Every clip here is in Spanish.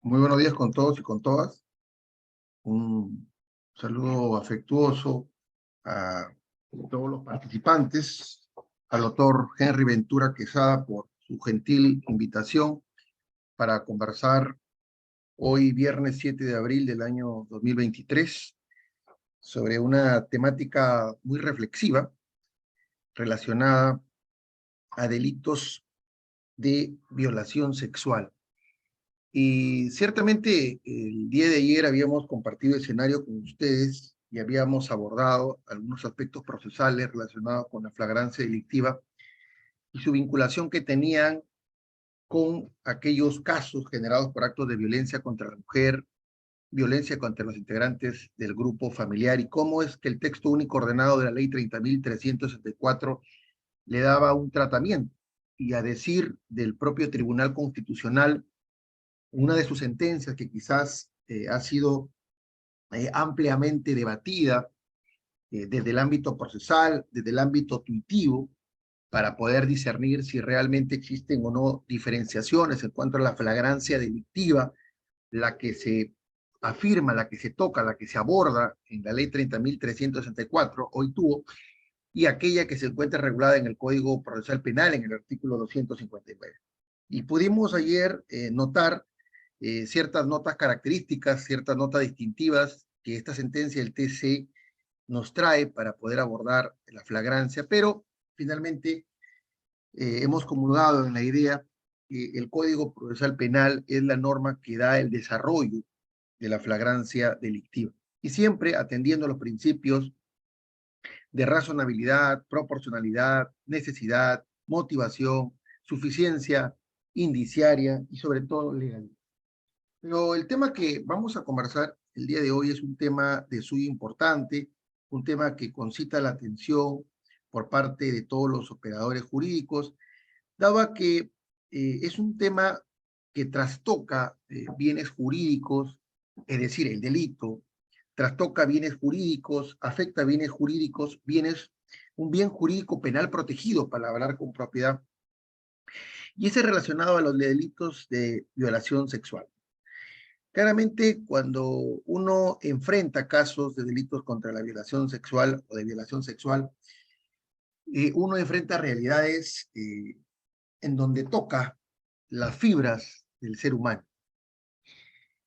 Muy buenos días con todos y con todas. Un saludo afectuoso a todos los participantes, al doctor Henry Ventura Quesada por su gentil invitación para conversar hoy viernes 7 de abril del año 2023 sobre una temática muy reflexiva relacionada a delitos de violación sexual. Y ciertamente el día de ayer habíamos compartido escenario con ustedes y habíamos abordado algunos aspectos procesales relacionados con la flagrancia delictiva y su vinculación que tenían con aquellos casos generados por actos de violencia contra la mujer, violencia contra los integrantes del grupo familiar y cómo es que el texto único ordenado de la ley 30.364 le daba un tratamiento. Y a decir del propio Tribunal Constitucional, una de sus sentencias que quizás ha sido ampliamente debatida desde el ámbito procesal, desde el ámbito tuitivo, para poder discernir si realmente existen o no diferenciaciones en cuanto a la flagrancia delictiva, la que se afirma, la que se toca, la que se aborda en la ley 30.364, hoy tuvo, y aquella que se encuentra regulada en el Código Procesal Penal en el artículo 259. Y pudimos ayer notar ciertas notas características, ciertas notas distintivas que esta sentencia del TC nos trae para poder abordar la flagrancia, pero finalmente hemos comulgado en la idea que el Código Procesal Penal es la norma que da el desarrollo de la flagrancia delictiva, y siempre atendiendo a los principios de razonabilidad, proporcionalidad, necesidad, motivación, suficiencia indiciaria y sobre todo legalidad. Pero el tema que vamos a conversar el día de hoy es un tema de suyo importante, un tema que concita la atención por parte de todos los operadores jurídicos, dado que es un tema que trastoca bienes jurídicos, es decir, el delito, trastoca bienes jurídicos, afecta bienes jurídicos, un bien jurídico penal protegido, para hablar con propiedad, y ese es relacionado a los delitos de violación sexual. Claramente, cuando uno enfrenta casos de delitos contra la violación sexual o de violación sexual, uno enfrenta realidades en donde toca las fibras del ser humano.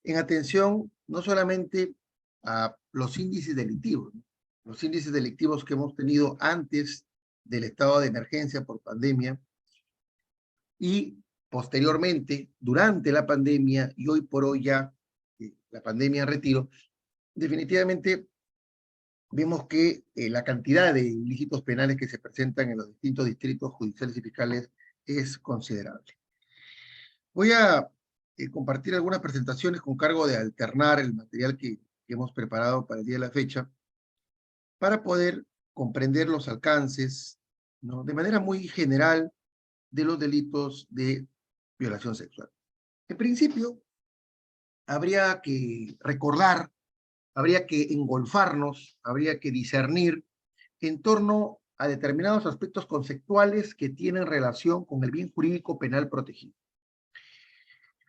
En atención no solamente a los índices delictivos, ¿no? Los índices delictivos que hemos tenido antes del estado de emergencia por pandemia y posteriormente, durante la pandemia y hoy por hoy ya la pandemia en retiro, definitivamente vemos que la cantidad de ilícitos penales que se presentan en los distintos distritos judiciales y fiscales es considerable. Voy a compartir algunas presentaciones con cargo de alternar el material que hemos preparado para el día de la fecha para poder comprender los alcances, ¿no?, de manera muy general de los delitos de violación sexual. En principio, habría que recordar, habría que engolfarnos, habría que discernir en torno a determinados aspectos conceptuales que tienen relación con el bien jurídico penal protegido.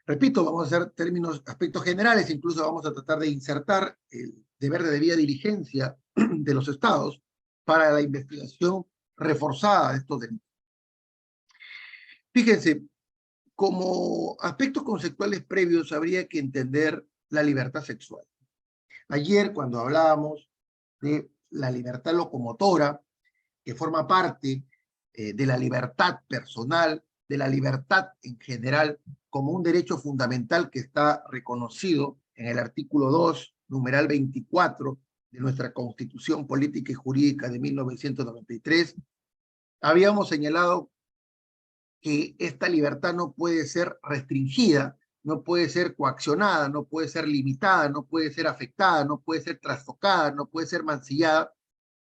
Repito, vamos a hacer términos, aspectos generales, incluso vamos a tratar de insertar el deber de debida diligencia de los estados para la investigación reforzada de estos delitos. Fíjense, como aspectos conceptuales previos habría que entender la libertad sexual. Ayer, cuando hablábamos de la libertad locomotora, que forma parte de la libertad personal, de la libertad en general, como un derecho fundamental que está reconocido en el artículo 2, numeral 24 de nuestra Constitución Política y Jurídica de 1993, habíamos señalado que esta libertad no puede ser restringida, no puede ser coaccionada, no puede ser limitada, no puede ser afectada, no puede ser trastocada, no puede ser mancillada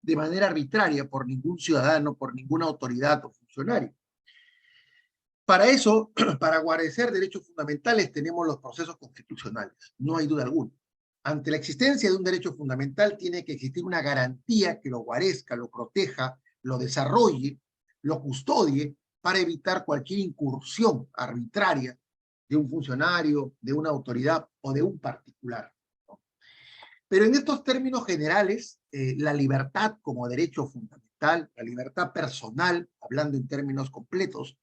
de manera arbitraria por ningún ciudadano, por ninguna autoridad o funcionario. Para eso, para guarecer derechos fundamentales, tenemos los procesos constitucionales, no hay duda alguna. Ante la existencia de un derecho fundamental, tiene que existir una garantía que lo guarezca, lo proteja, lo desarrolle, lo custodie, para evitar cualquier incursión arbitraria de un funcionario, de una autoridad o de un particular, ¿no? Pero en estos términos generales, la libertad como derecho fundamental, la libertad personal, hablando en términos completos,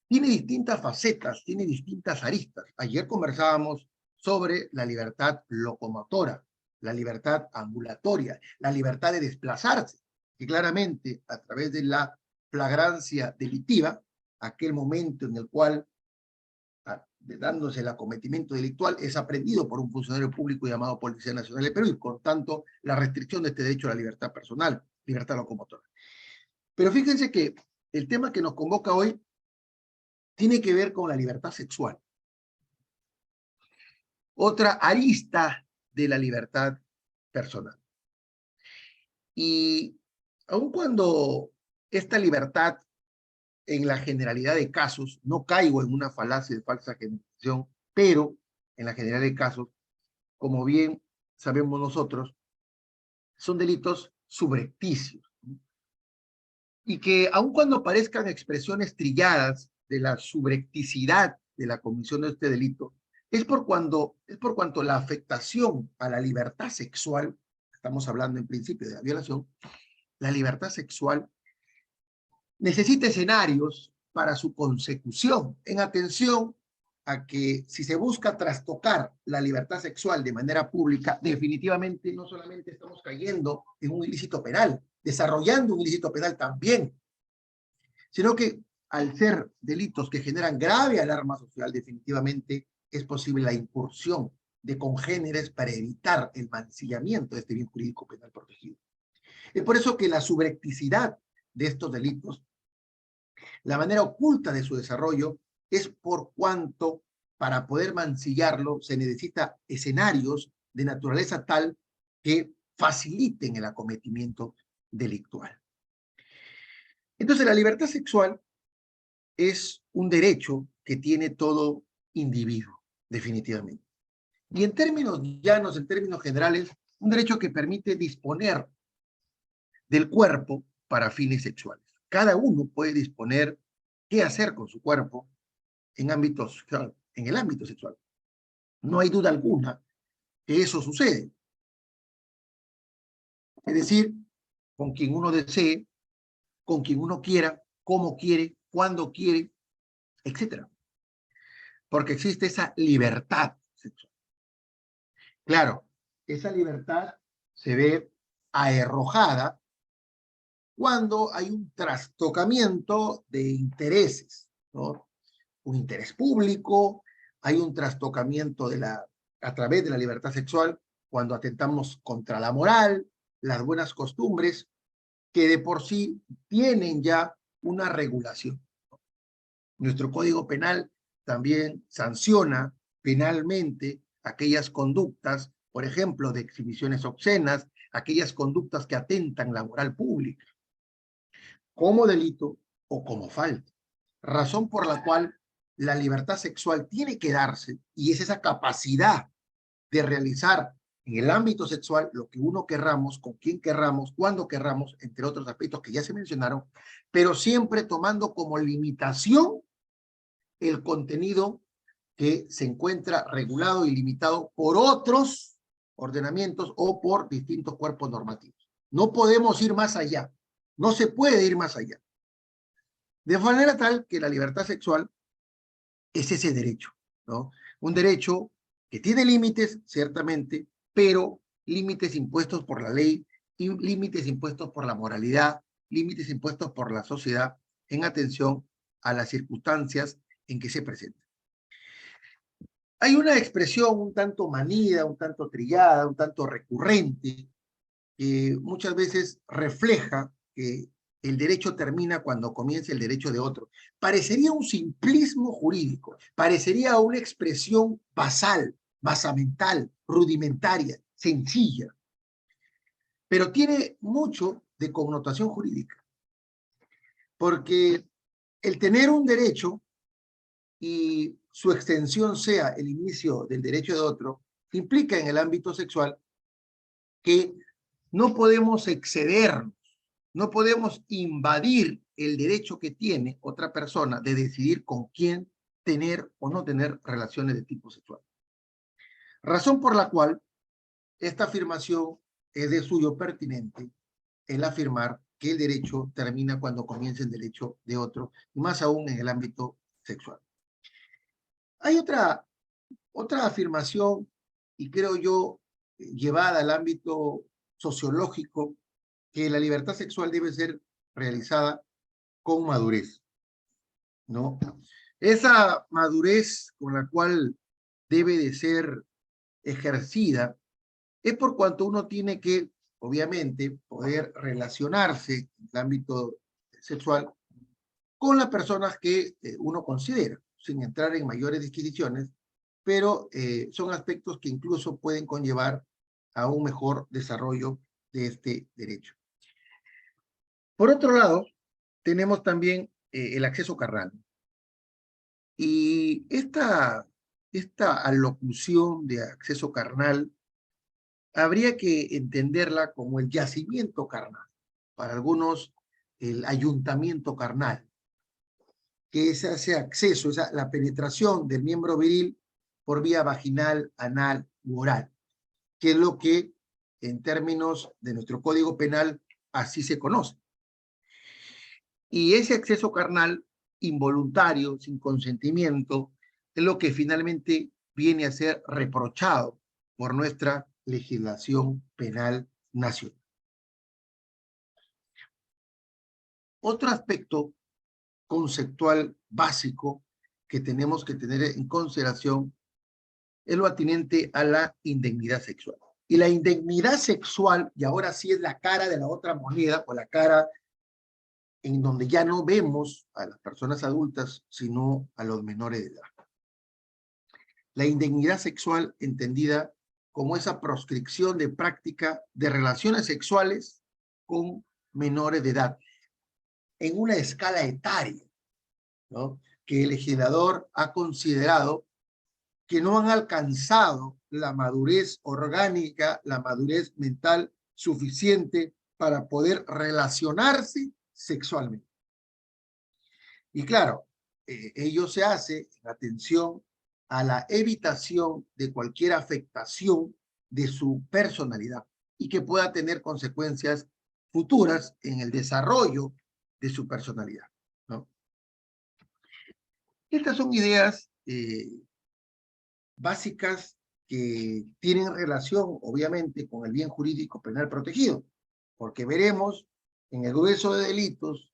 tiene distintas facetas, tiene distintas aristas. Ayer conversábamos sobre la libertad locomotora, la libertad ambulatoria, la libertad de desplazarse, que claramente a través de la flagrancia delictiva, aquel momento en el cual, dándose el acometimiento delictual, es aprendido por un funcionario público llamado Policía Nacional del Perú, y por tanto la restricción de este derecho a la libertad personal, libertad locomotora. Pero fíjense que el tema que nos convoca hoy tiene que ver con la libertad sexual. Otra arista de la libertad personal. Y aun cuando esta libertad, en la generalidad de casos, no caigo en una falacia de falsa generalización, pero en la generalidad de casos, como bien sabemos nosotros, son delitos subrepticios, ¿no? Y que aun cuando parezcan expresiones trilladas de la subrepticidad de la comisión de este delito, es por cuanto la afectación a la libertad sexual, estamos hablando en principio de la violación, la libertad sexual necesita escenarios para su consecución, en atención a que si se busca trastocar la libertad sexual de manera pública, definitivamente no solamente estamos cayendo en un ilícito penal, desarrollando un ilícito penal también, sino que al ser delitos que generan grave alarma social, definitivamente es posible la incursión de congéneres para evitar el mancillamiento de este bien jurídico penal protegido. Es por eso que la subrepticidad de estos delitos, la manera oculta de su desarrollo, es por cuanto para poder mancillarlo se necesita escenarios de naturaleza tal que faciliten el acometimiento delictual. Entonces, la libertad sexual es un derecho que tiene todo individuo, definitivamente. Y en términos llanos, en términos generales, un derecho que permite disponer del cuerpo para fines sexuales. Cada uno puede disponer qué hacer con su cuerpo en el ámbito sexual. No hay duda alguna que eso sucede. Es decir, con quien uno desee, con quien uno quiera, cómo quiere, cuándo quiere, etc. Porque existe esa libertad sexual. Claro, esa libertad se ve aherrojada cuando hay un trastocamiento de intereses, ¿no? Un interés público, hay un trastocamiento a través de la libertad sexual, cuando atentamos contra la moral, las buenas costumbres, que de por sí tienen ya una regulación. Nuestro Código Penal también sanciona penalmente aquellas conductas, por ejemplo, de exhibiciones obscenas, aquellas conductas que atentan la moral pública, como delito o como falta. Razón por la cual la libertad sexual tiene que darse, y es esa capacidad de realizar en el ámbito sexual lo que uno querramos, con quien querramos, cuando querramos, entre otros aspectos que ya se mencionaron, pero siempre tomando como limitación el contenido que se encuentra regulado y limitado por otros ordenamientos o por distintos cuerpos normativos. No podemos ir más allá, no se puede ir más allá. De manera tal que la libertad sexual es ese derecho, ¿no? Un derecho que tiene límites, ciertamente, pero límites impuestos por la ley, y límites impuestos por la moralidad, límites impuestos por la sociedad en atención a las circunstancias en que se presenta. Hay una expresión un tanto manida, un tanto trillada, un tanto recurrente, que muchas veces refleja que el derecho termina cuando comienza el derecho de otro. Parecería un simplismo jurídico, parecería una expresión basal, basamental, rudimentaria, sencilla, pero tiene mucho de connotación jurídica, porque el tener un derecho y su extensión sea el inicio del derecho de otro, implica en el ámbito sexual que no podemos excedernos, no podemos invadir el derecho que tiene otra persona de decidir con quién tener o no tener relaciones de tipo sexual. Razón por la cual esta afirmación es de suyo pertinente el afirmar que el derecho termina cuando comienza el derecho de otro, y más aún en el ámbito sexual. Hay otra afirmación, y creo yo, llevada al ámbito sociológico, que la libertad sexual debe ser realizada con madurez, ¿no? Esa madurez con la cual debe de ser ejercida es por cuanto uno tiene que, obviamente, poder relacionarse en el ámbito sexual con las personas que uno considera, sin entrar en mayores disquisiciones, pero son aspectos que incluso pueden conllevar a un mejor desarrollo de este derecho. Por otro lado, tenemos también el acceso carnal. Y esta alocución de acceso carnal habría que entenderla como el yacimiento carnal, para algunos el ayuntamiento carnal, que es ese acceso, la penetración del miembro viril por vía vaginal, anal u oral, que es lo que en términos de nuestro Código Penal así se conoce. Y ese acceso carnal involuntario, sin consentimiento, es lo que finalmente viene a ser reprochado por nuestra legislación penal nacional. Otro aspecto conceptual básico que tenemos que tener en consideración es lo atinente a la indemnidad sexual. Y la indemnidad sexual, y ahora sí es la cara de la otra moneda, o la cara en donde ya no vemos a las personas adultas, sino a los menores de edad. La indemnidad sexual entendida como esa proscripción de práctica de relaciones sexuales con menores de edad, en una escala etaria, ¿no?, que el legislador ha considerado que no han alcanzado la madurez orgánica, la madurez mental suficiente para poder relacionarse sexualmente. Y claro, ello se hace en atención a la evitación de cualquier afectación de su personalidad y que pueda tener consecuencias futuras en el desarrollo de su personalidad, ¿no? Estas son ideas básicas que tienen relación, obviamente, con el bien jurídico penal protegido, porque veremos en el grueso de delitos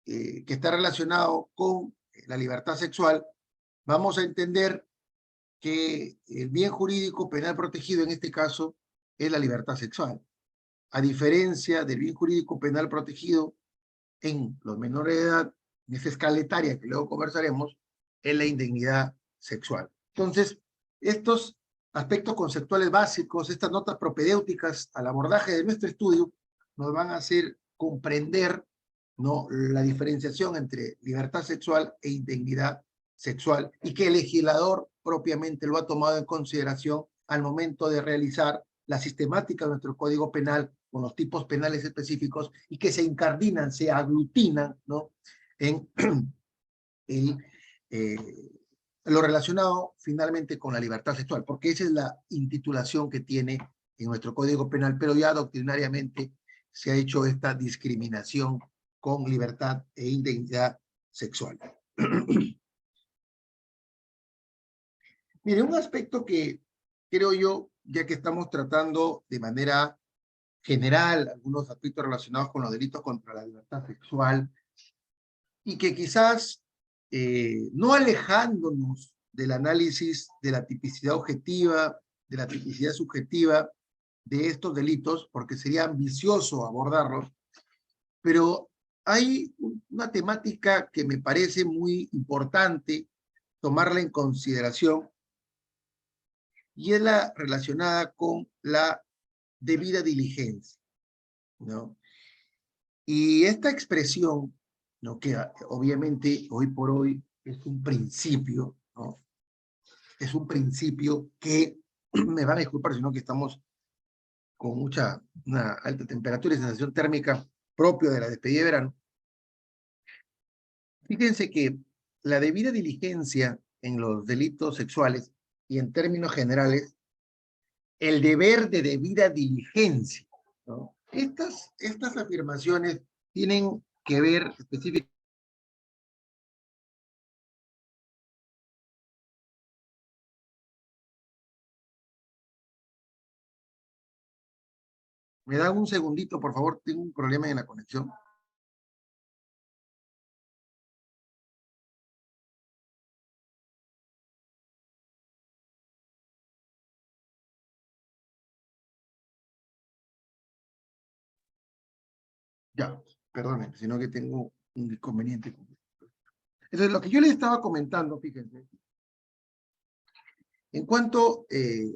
que está relacionado con la libertad sexual, vamos a entender que el bien jurídico penal protegido en este caso es la libertad sexual, a diferencia del bien jurídico penal protegido en los menores de edad, en esa escala etaria que luego conversaremos, es la indignidad sexual. Entonces, estos aspectos conceptuales básicos, estas notas propedéuticas al abordaje de nuestro estudio, nos van a hacer comprender, ¿no?, la diferenciación entre libertad sexual e indignidad sexual, y que el legislador propiamente lo ha tomado en consideración al momento de realizar la sistemática de nuestro Código Penal con los tipos penales específicos y que se incardinan, se aglutinan, ¿no?, en lo relacionado finalmente con la libertad sexual, porque esa es la intitulación que tiene en nuestro Código Penal, pero ya doctrinariamente se ha hecho esta discriminación con libertad e indignidad sexual. Mire, un aspecto que creo yo, ya que estamos tratando de manera general algunos aspectos relacionados con los delitos contra la libertad sexual, y que quizás no alejándonos del análisis de la tipicidad objetiva, de la tipicidad subjetiva de estos delitos, porque sería ambicioso abordarlos, pero hay una temática que me parece muy importante tomarla en consideración, y es la relacionada con la debida diligencia, ¿no? Y esta expresión, ¿no?, que obviamente hoy por hoy es un principio, ¿no?, es un principio que, me van a disculpar, sino que estamos con una alta temperatura y sensación térmica propio de la despedida de verano. Fíjense que la debida diligencia en los delitos sexuales y en términos generales, el deber de debida diligencia, ¿no? Estas afirmaciones tienen que ver específicamente. ¿Me dan un segundito, por favor? Tengo un problema en la conexión. Ya, perdónenme, sino que tengo un inconveniente. Entonces, lo que yo les estaba comentando, fíjense, en cuanto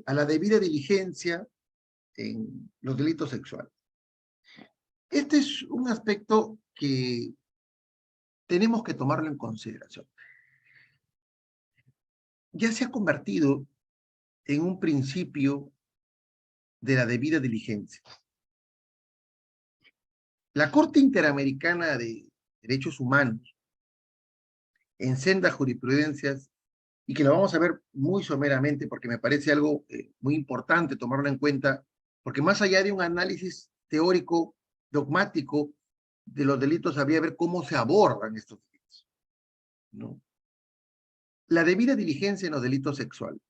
a la debida diligencia en los delitos sexuales. Este es un aspecto que tenemos que tomarlo en consideración. Ya se ha convertido en un principio de la debida diligencia. La Corte Interamericana de Derechos Humanos, en sendas jurisprudencias, y que lo vamos a ver muy someramente porque me parece algo muy importante tomarlo en cuenta, porque más allá de un análisis teórico, dogmático de los delitos, habría que ver cómo se abordan estos delitos, ¿no? La debida diligencia en los delitos sexuales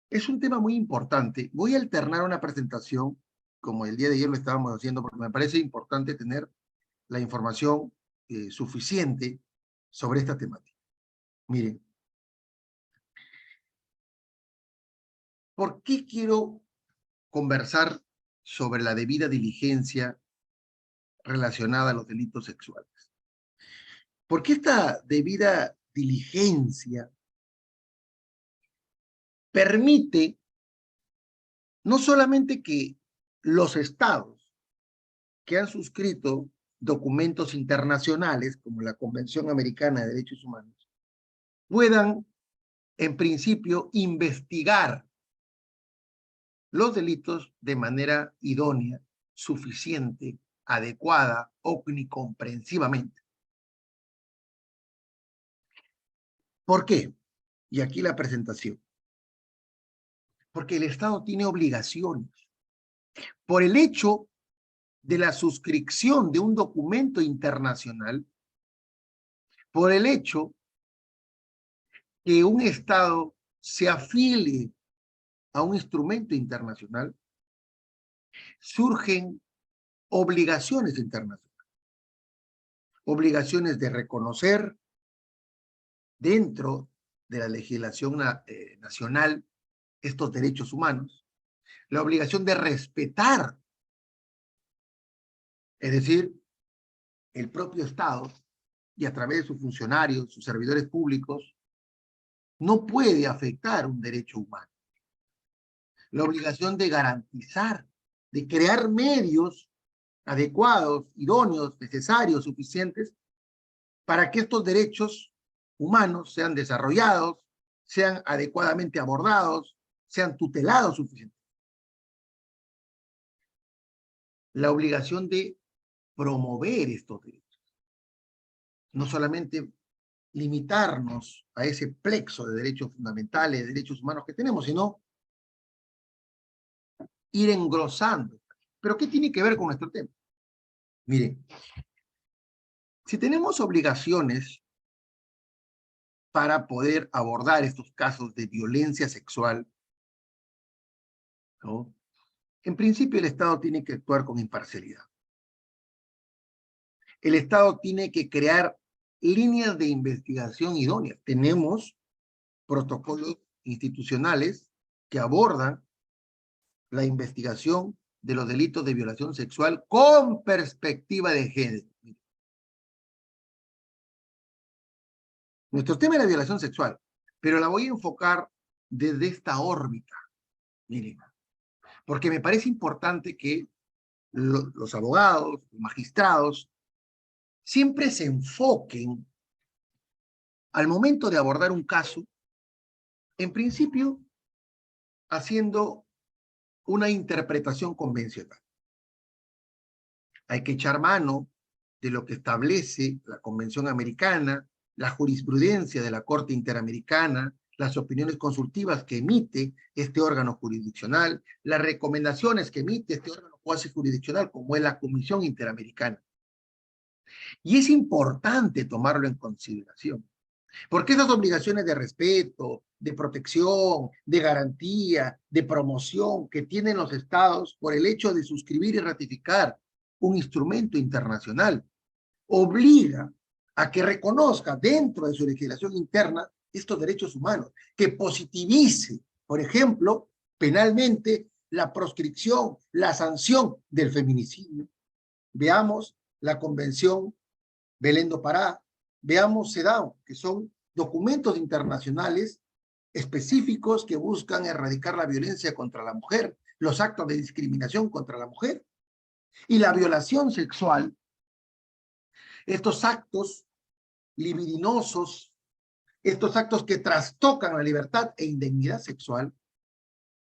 es un tema muy importante. Voy a alternar una presentación, como el día de ayer lo estábamos haciendo, porque me parece importante tener la información suficiente sobre esta temática. Miren, ¿por qué quiero conversar sobre la debida diligencia relacionada a los delitos sexuales? Porque esta debida diligencia permite no solamente que los estados que han suscrito documentos internacionales, como la Convención Americana de Derechos Humanos, puedan, en principio, investigar los delitos de manera idónea, suficiente, adecuada, omnicomprensivamente. ¿Por qué? Y aquí la presentación. Porque el Estado tiene obligaciones. Por el hecho de la suscripción de un documento internacional, por el hecho que un Estado se afilie a un instrumento internacional, surgen obligaciones internacionales. Obligaciones de reconocer dentro de la legislación nacional estos derechos humanos, la obligación de respetar, es decir, el propio Estado y a través de sus funcionarios, sus servidores públicos, no puede afectar un derecho humano. La obligación de garantizar, de crear medios adecuados, idóneos, necesarios, suficientes, para que estos derechos humanos sean desarrollados, sean adecuadamente abordados, sean tutelados suficientemente. La obligación de promover estos derechos. No solamente limitarnos a ese plexo de derechos fundamentales, de derechos humanos que tenemos, sino ir engrosando. ¿Pero qué tiene que ver con nuestro tema? Miren, si tenemos obligaciones para poder abordar estos casos de violencia sexual, ¿no? En principio el Estado tiene que actuar con imparcialidad. El Estado tiene que crear líneas de investigación idóneas. Tenemos protocolos institucionales que abordan la investigación de los delitos de violación sexual con perspectiva de género. Nuestro tema es la violación sexual, pero la voy a enfocar desde esta órbita. Miren, porque me parece importante que los abogados, los magistrados, siempre se enfoquen al momento de abordar un caso, en principio, haciendo una interpretación convencional. Hay que echar mano de lo que establece la Convención Americana la jurisprudencia de la Corte Interamericana, las opiniones consultivas que emite este órgano jurisdiccional, las recomendaciones que emite este órgano cuasi jurisdiccional, como es la Comisión Interamericana. Y es importante tomarlo en consideración, porque esas obligaciones de respeto, de protección, de garantía, de promoción que tienen los estados por el hecho de suscribir y ratificar un instrumento internacional, obliga a que reconozca dentro de su legislación interna estos derechos humanos, que positivice, por ejemplo, penalmente la proscripción, la sanción del feminicidio. Veamos la Convención Belén do Pará, veamos CEDAW, que son documentos internacionales específicos que buscan erradicar la violencia contra la mujer, los actos de discriminación contra la mujer y la violación sexual. Estos actos libidinosos, estos actos que trastocan la libertad e indignidad sexual,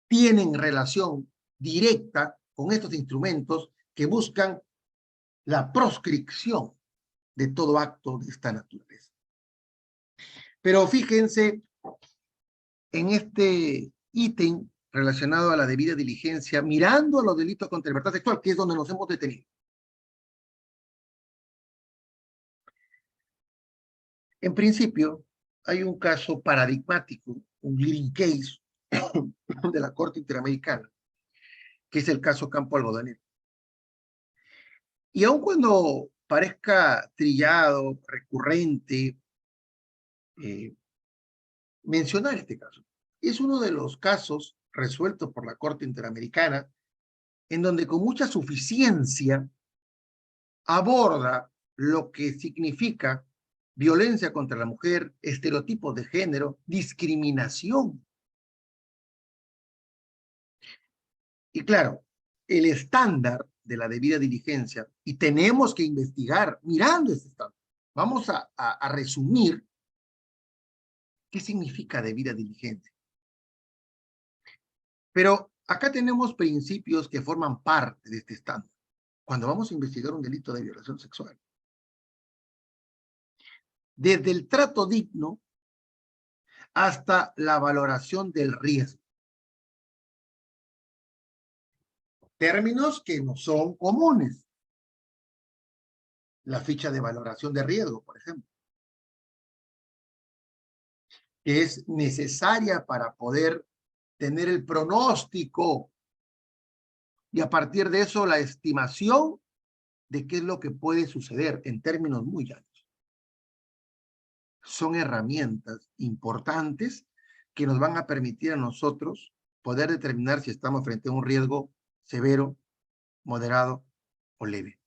tienen relación directa con estos instrumentos que buscan la proscripción de todo acto de esta naturaleza. Pero fíjense en este ítem relacionado a la debida diligencia, mirando a los delitos contra la libertad sexual, que es donde nos hemos detenido. En principio, hay un caso paradigmático, un leading case de la Corte Interamericana, que es el caso Campo Algodonero. Y aun cuando parezca trillado, recurrente, mencionar este caso, es uno de los casos resueltos por la Corte Interamericana en donde con mucha suficiencia aborda lo que significa violencia contra la mujer, estereotipos de género, discriminación. Y claro, el estándar de la debida diligencia, y tenemos que investigar mirando ese estándar. Vamos a resumir qué significa debida diligencia. Pero acá tenemos principios que forman parte de este estándar cuando vamos a investigar un delito de violación sexual. Desde el trato digno hasta la valoración del riesgo. Términos que no son comunes. La ficha de valoración de riesgo, por ejemplo, que es necesaria para poder tener el pronóstico y a partir de eso la estimación de qué es lo que puede suceder en términos muy llanos. Son herramientas importantes que nos van a permitir a nosotros poder determinar si estamos frente a un riesgo severo, moderado o leve.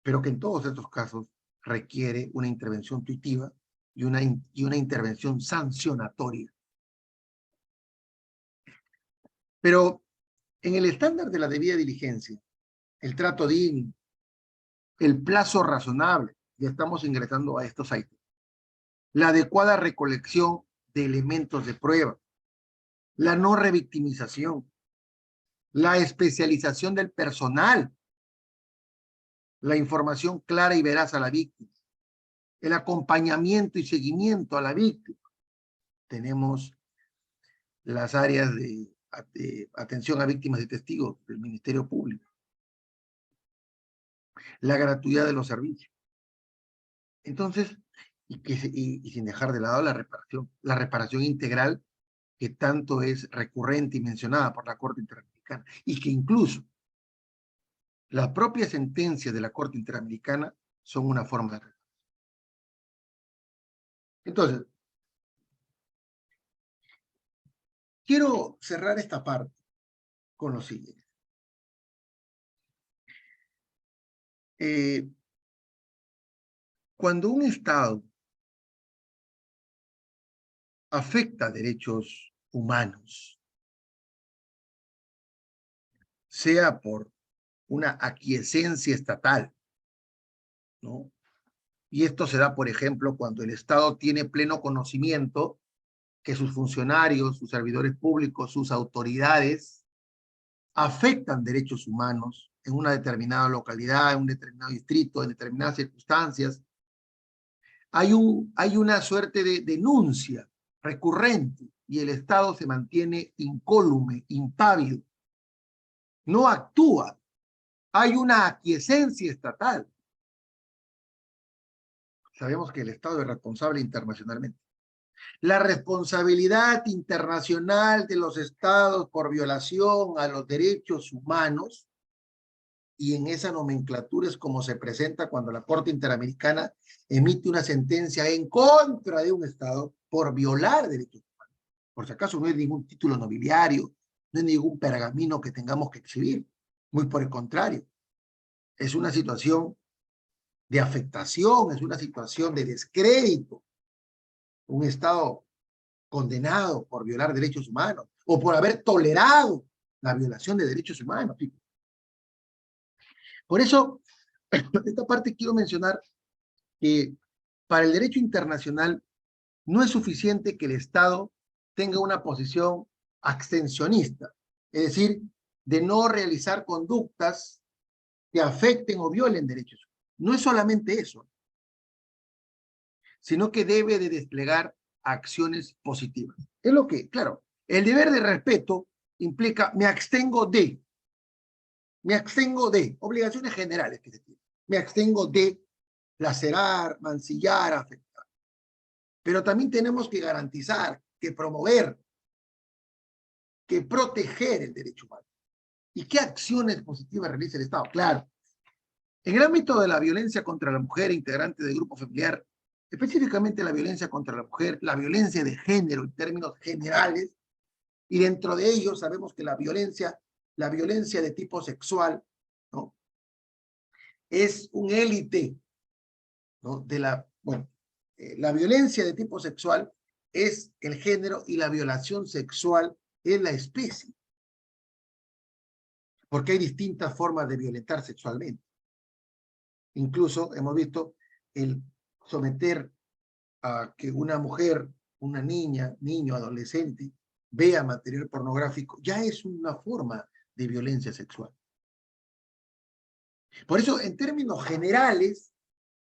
Pero que en todos estos casos requiere una intervención tuitiva y una intervención sancionatoria. Pero en el estándar de la debida diligencia, el trato digno, el plazo razonable, ya estamos ingresando a estos ítems, la adecuada recolección de elementos de prueba, la no revictimización, la especialización del personal, la información clara y veraz a la víctima, el acompañamiento y seguimiento a la víctima. Tenemos las áreas de atención a víctimas y testigos del Ministerio Público, la gratuidad de los servicios. Entonces, y sin dejar de lado la reparación integral que tanto es recurrente y mencionada por la Corte Interamericana, y que incluso las propias sentencias de la Corte Interamericana son una forma de reparación. Entonces, quiero cerrar esta parte con lo siguiente. Cuando un Estado afecta derechos humanos, sea por una aquiescencia estatal, ¿no? Y esto se da, por ejemplo, cuando el Estado tiene pleno conocimiento que sus funcionarios, sus servidores públicos, sus autoridades afectan derechos humanos en una determinada localidad, en un determinado distrito, en determinadas circunstancias, hay una suerte de denuncia recurrente y el Estado se mantiene incólume, impávido, no actúa. Hay una aquiescencia estatal. Sabemos que el Estado es responsable internacionalmente. La responsabilidad internacional de los estados por violación a los derechos humanos, y en esa nomenclatura es como se presenta cuando la Corte Interamericana emite una sentencia en contra de un estado por violar derechos humanos. Por si acaso no es ningún título nobiliario, no es ningún pergamino que tengamos que exhibir, muy por el contrario. Es una situación de afectación, es una situación de descrédito. Un estado condenado por violar derechos humanos o por haber tolerado la violación de derechos humanos. Por eso, esta parte quiero mencionar que para el derecho internacional no es suficiente que el Estado tenga una posición abstencionista, es decir, de no realizar conductas que afecten o violen derechos humanos. No es solamente eso, sino que debe de desplegar acciones positivas. Es lo que, claro, el deber de respeto implica me abstengo de obligaciones generales que se tienen. Me abstengo de lacerar, mancillar, afectar. Pero también tenemos que garantizar, que promover, que proteger el derecho humano. ¿Y qué acciones positivas realiza el Estado? Claro, en el ámbito de la violencia contra la mujer integrante del grupo familiar, específicamente la violencia contra la mujer, la violencia de género en términos generales, y dentro de ello sabemos que la violencia de tipo sexual, ¿no?, es un élite, ¿no?, de la, bueno, la violencia de tipo sexual es el género y la violación sexual es la especie, porque hay distintas formas de violentar sexualmente. Incluso hemos visto el someter a que una mujer, una niña, niño, adolescente, vea material pornográfico, ya es una forma de violencia sexual. Por eso, en términos generales,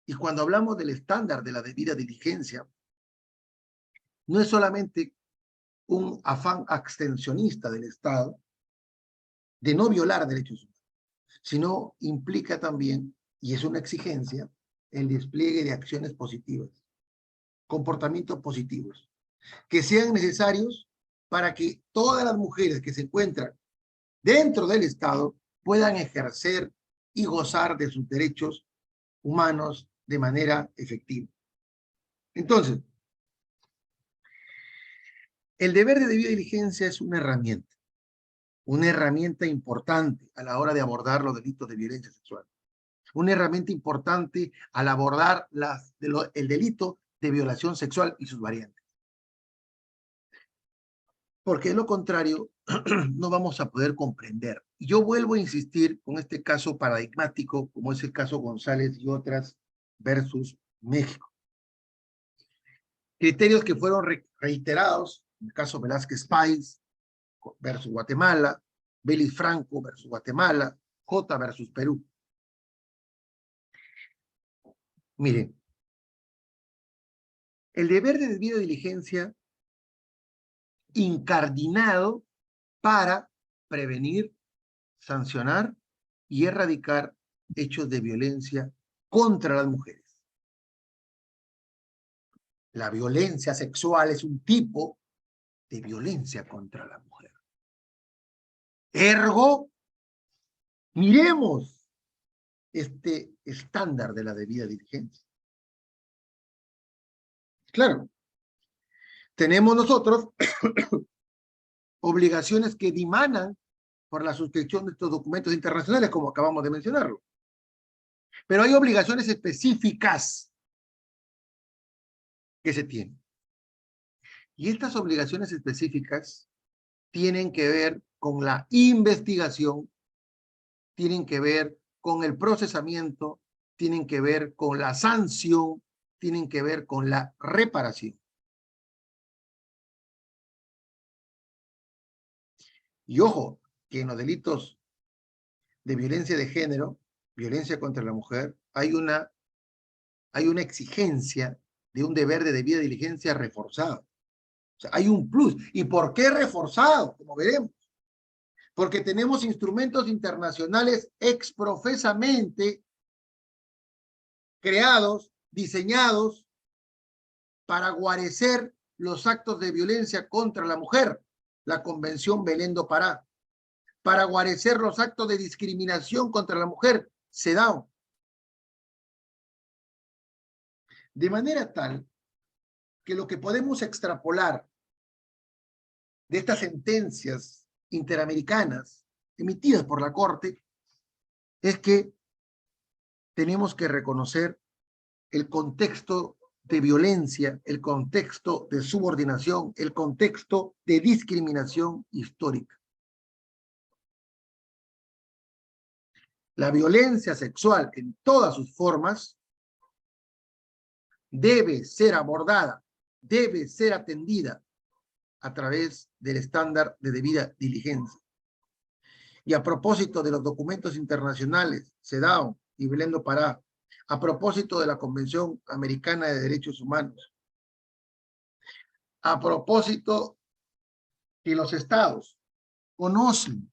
y cuando hablamos del estándar de la debida diligencia, no es solamente un afán abstencionista del Estado de no violar derechos humanos, sino implica también, y es una exigencia, el despliegue de acciones positivas, comportamientos positivos, que sean necesarios para que todas las mujeres que se encuentran dentro del Estado puedan ejercer y gozar de sus derechos humanos de manera efectiva. Entonces, el deber de debida diligencia es una herramienta importante a la hora de abordar los delitos de violencia sexual, una herramienta importante al abordar el delito de violación sexual y sus variantes. Porque de lo contrario, no vamos a poder comprender. Y yo vuelvo a insistir con este caso paradigmático, como es el caso González y otras versus México. Criterios que fueron reiterados, en el caso Velázquez Páez versus Guatemala, Belis Franco versus Guatemala, J versus Perú. Miren, el deber de debida diligencia incardinado para prevenir, sancionar y erradicar hechos de violencia contra las mujeres. La violencia sexual es un tipo de violencia contra la mujer. Ergo, miremos este estándar de la debida diligencia. Claro, tenemos nosotros obligaciones que dimanan por la suscripción de estos documentos internacionales, como acabamos de mencionarlo. Pero hay obligaciones específicas que se tienen. Y estas obligaciones específicas tienen que ver con la investigación, tienen que ver con el procesamiento, tienen que ver con la sanción, tienen que ver con la reparación. Y ojo, que en los delitos de violencia de género, violencia contra la mujer, hay una hay una exigencia de un deber de debida diligencia reforzado. O sea, hay un plus. ¿Y por qué reforzado? Como veremos. Porque tenemos instrumentos internacionales exprofesamente creados, diseñados para guarecer los actos de violencia contra la mujer, la Convención Belén do Pará, para guarecer los actos de discriminación contra la mujer, CEDAW. De manera tal que lo que podemos extrapolar de estas sentencias interamericanas emitidas por la Corte es que tenemos que reconocer el contexto de violencia, el contexto de subordinación, el contexto de discriminación histórica. La violencia sexual en todas sus formas debe ser abordada, debe ser atendida a través del estándar de debida diligencia. Y a propósito de los documentos internacionales, CEDAW y Belén do Pará, a propósito de la Convención Americana de Derechos Humanos, a propósito que los estados conocen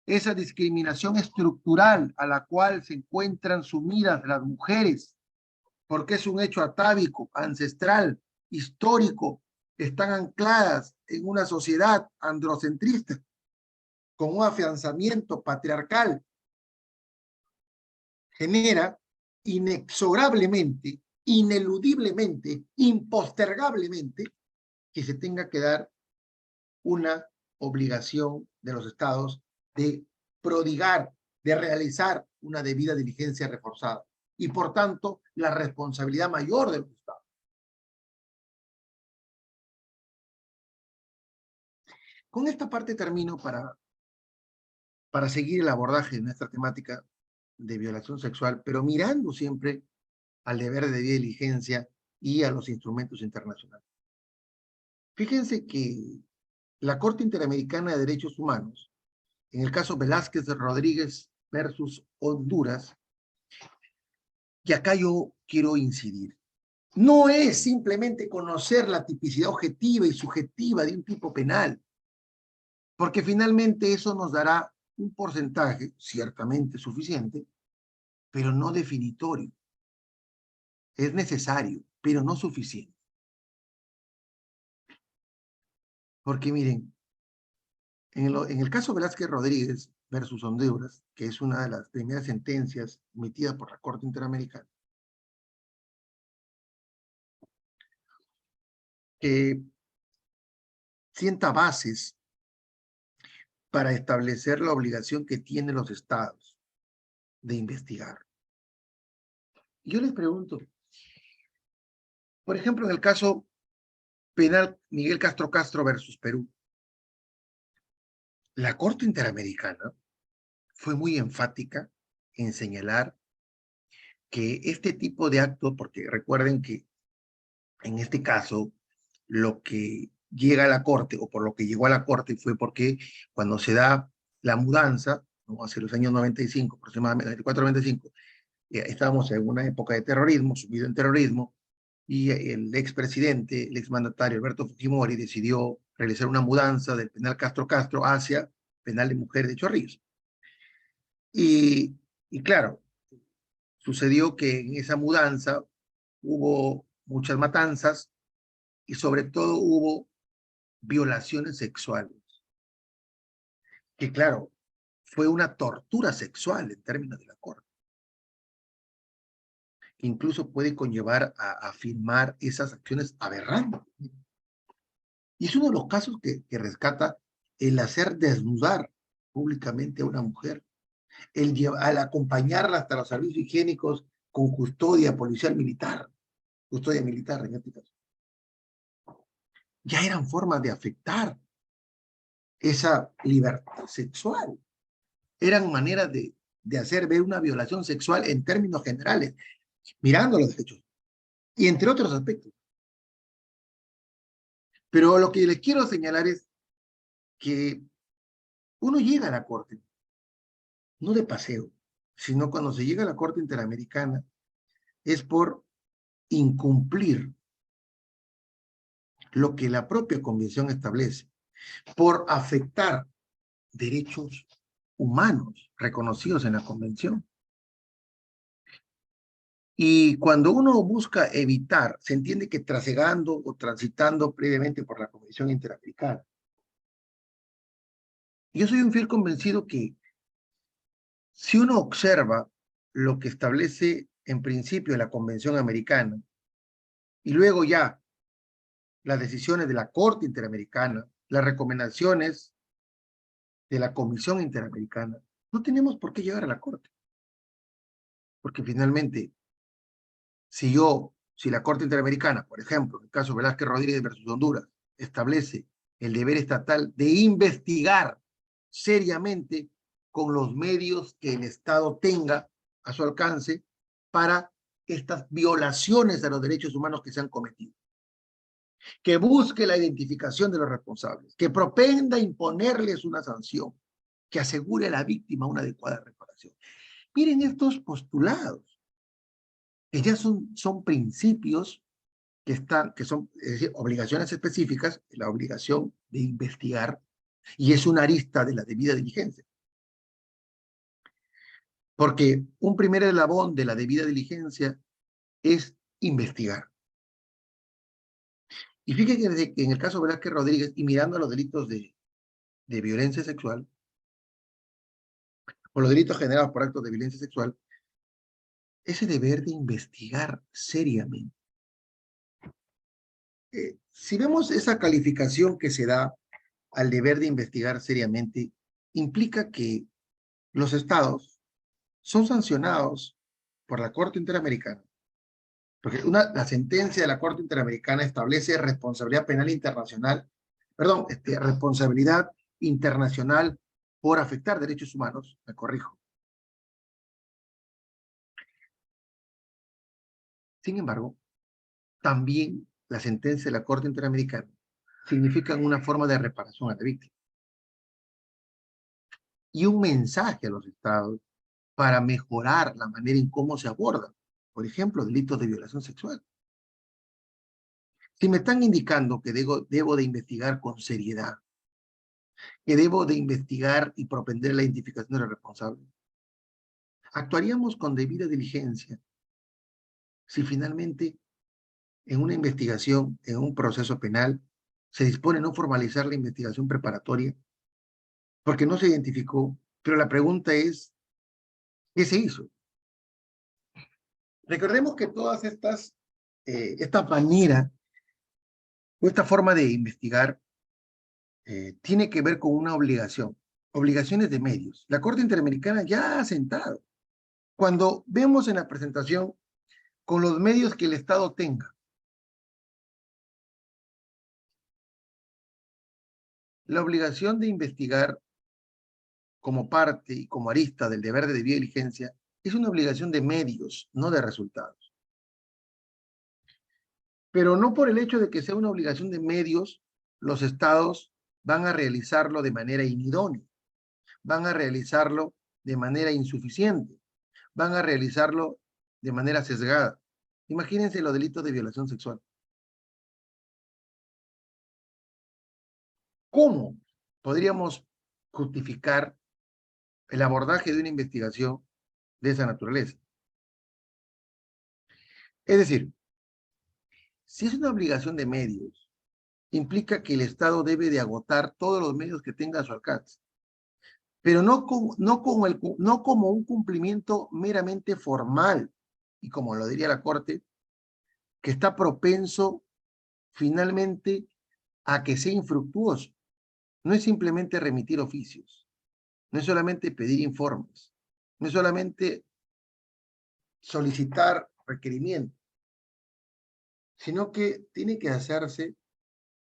esa discriminación estructural a la cual se encuentran sumidas las mujeres, porque es un hecho atávico, ancestral, histórico, están ancladas en una sociedad androcentrista, con un afianzamiento patriarcal, genera inexorablemente, ineludiblemente, impostergablemente, que se tenga que dar una obligación de los estados de prodigar, de realizar una debida diligencia reforzada. Y por tanto, la responsabilidad mayor de los estados. Con esta parte termino para seguir el abordaje de nuestra temática de violación sexual, pero mirando siempre al deber de debida diligencia y a los instrumentos internacionales. Fíjense que la Corte Interamericana de Derechos Humanos, en el caso Velázquez Rodríguez versus Honduras, y acá yo quiero incidir, no es simplemente conocer la tipicidad objetiva y subjetiva de un tipo penal, porque finalmente eso nos dará un porcentaje ciertamente suficiente, pero no definitorio. Es necesario, pero no suficiente. Porque miren, en el caso Velázquez Rodríguez versus Honduras, que es una de las primeras sentencias emitidas por la Corte Interamericana, que sienta bases para establecer la obligación que tienen los estados de investigar. Yo les pregunto, por ejemplo, en el caso penal Miguel Castro Castro versus Perú, la Corte Interamericana fue muy enfática en señalar que este tipo de actos, porque recuerden que en este caso lo que llega a la Corte, o por lo que llegó a la Corte, fue porque cuando se da la mudanza, ¿no? Hacia los años 95, aproximadamente 94-95, estábamos en una época de terrorismo, subido en terrorismo, y el expresidente, el exmandatario Alberto Fujimori decidió realizar una mudanza del penal Castro Castro hacia penal de mujeres de Chorrillos. Y claro, sucedió que en esa mudanza hubo muchas matanzas y sobre todo hubo violaciones sexuales, que claro, fue una tortura sexual en términos de la Corte, que incluso puede conllevar a firmar esas acciones aberrantes. Y es uno de los casos que rescata el hacer desnudar públicamente a una mujer, al acompañarla hasta los servicios higiénicos con custodia policial militar, custodia militar en este caso. Ya eran formas de afectar esa libertad sexual. Eran maneras de hacer ver una violación sexual en términos generales, mirando los derechos, y entre otros aspectos. Pero lo que les quiero señalar es que uno llega a la Corte, no de paseo, sino cuando se llega a la Corte Interamericana, es por incumplir lo que la propia Convención establece, por afectar derechos humanos reconocidos en la Convención. Y cuando uno busca evitar, se entiende que trasegando o transitando previamente por la Convención Interamericana. Yo soy un fiel convencido que si uno observa lo que establece en principio la Convención Americana y luego ya las decisiones de la Corte Interamericana, las recomendaciones de la Comisión Interamericana, no tenemos por qué llegar a la Corte. Porque finalmente, si la Corte Interamericana, por ejemplo, en el caso Velázquez Rodríguez versus Honduras, establece el deber estatal de investigar seriamente con los medios que el Estado tenga a su alcance para estas violaciones a los derechos humanos que se han cometido. Que busque la identificación de los responsables, que propenda imponerles una sanción, que asegure a la víctima una adecuada reparación. Miren estos postulados, que ya son principios que son, es decir, obligaciones específicas, la obligación de investigar, y es una arista de la debida diligencia. Porque un primer eslabón de la debida diligencia es investigar. Y fíjense que en el caso de Velázquez Rodríguez, y mirando a los delitos de violencia sexual, o los delitos generados por actos de violencia sexual, ese deber de investigar seriamente. Si vemos esa calificación que se da al deber de investigar seriamente, implica que los estados son sancionados por la Corte Interamericana, porque la sentencia de la Corte Interamericana establece responsabilidad penal internacional, perdón, responsabilidad internacional por afectar derechos humanos, me corrijo. Sin embargo, también la sentencia de la Corte Interamericana significa una forma de reparación a la víctima y un mensaje a los estados para mejorar la manera en cómo se abordan, por ejemplo, delitos de violación sexual. Si me están indicando que debo de investigar con seriedad, que debo de investigar y propender la identificación de los responsables, actuaríamos con debida diligencia si finalmente en una investigación, en un proceso penal, se dispone no formalizar la investigación preparatoria porque no se identificó, pero la pregunta es, ¿qué se hizo? Recordemos que todas esta manera o esta forma de investigar tiene que ver con una obligación, obligaciones de medios. La Corte Interamericana ya ha sentado. Cuando vemos en la presentación con los medios que el Estado tenga, la obligación de investigar como parte y como arista del deber de debida diligencia es una obligación de medios, no de resultados. Pero no por el hecho de que sea una obligación de medios, los estados van a realizarlo de manera inidónea, van a realizarlo de manera insuficiente, van a realizarlo de manera sesgada. Imagínense los delitos de violación sexual. ¿Cómo podríamos justificar el abordaje de una investigación de esa naturaleza? Es decir, si es una obligación de medios, implica que el Estado debe de agotar todos los medios que tenga a su alcance, pero no como un cumplimiento meramente formal, y como lo diría la Corte, que está propenso finalmente a que sea infructuoso. No es simplemente remitir oficios, no es solamente pedir informes, no es solamente solicitar requerimientos, sino que tiene que hacerse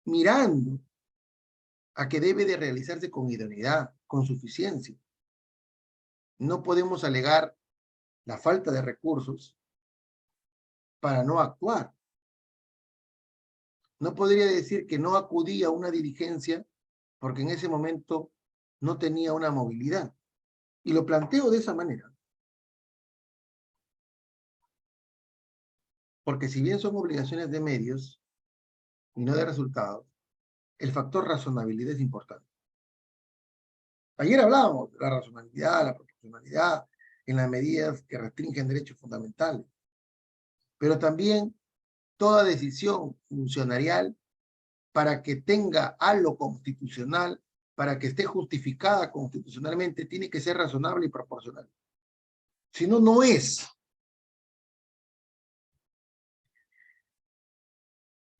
mirando a que debe de realizarse con idoneidad, con suficiencia. No podemos alegar la falta de recursos para no actuar. No podría decir que no acudí a una diligencia porque en ese momento no tenía una movilidad. Y lo planteo de esa manera. Porque si bien son obligaciones de medios y no de resultados, el factor razonabilidad es importante. Ayer hablábamos de la razonabilidad, la proporcionalidad, en las medidas que restringen derechos fundamentales, pero también toda decisión funcionarial para que tenga halo constitucional, para que esté justificada constitucionalmente, tiene que ser razonable y proporcional. Si no, no es.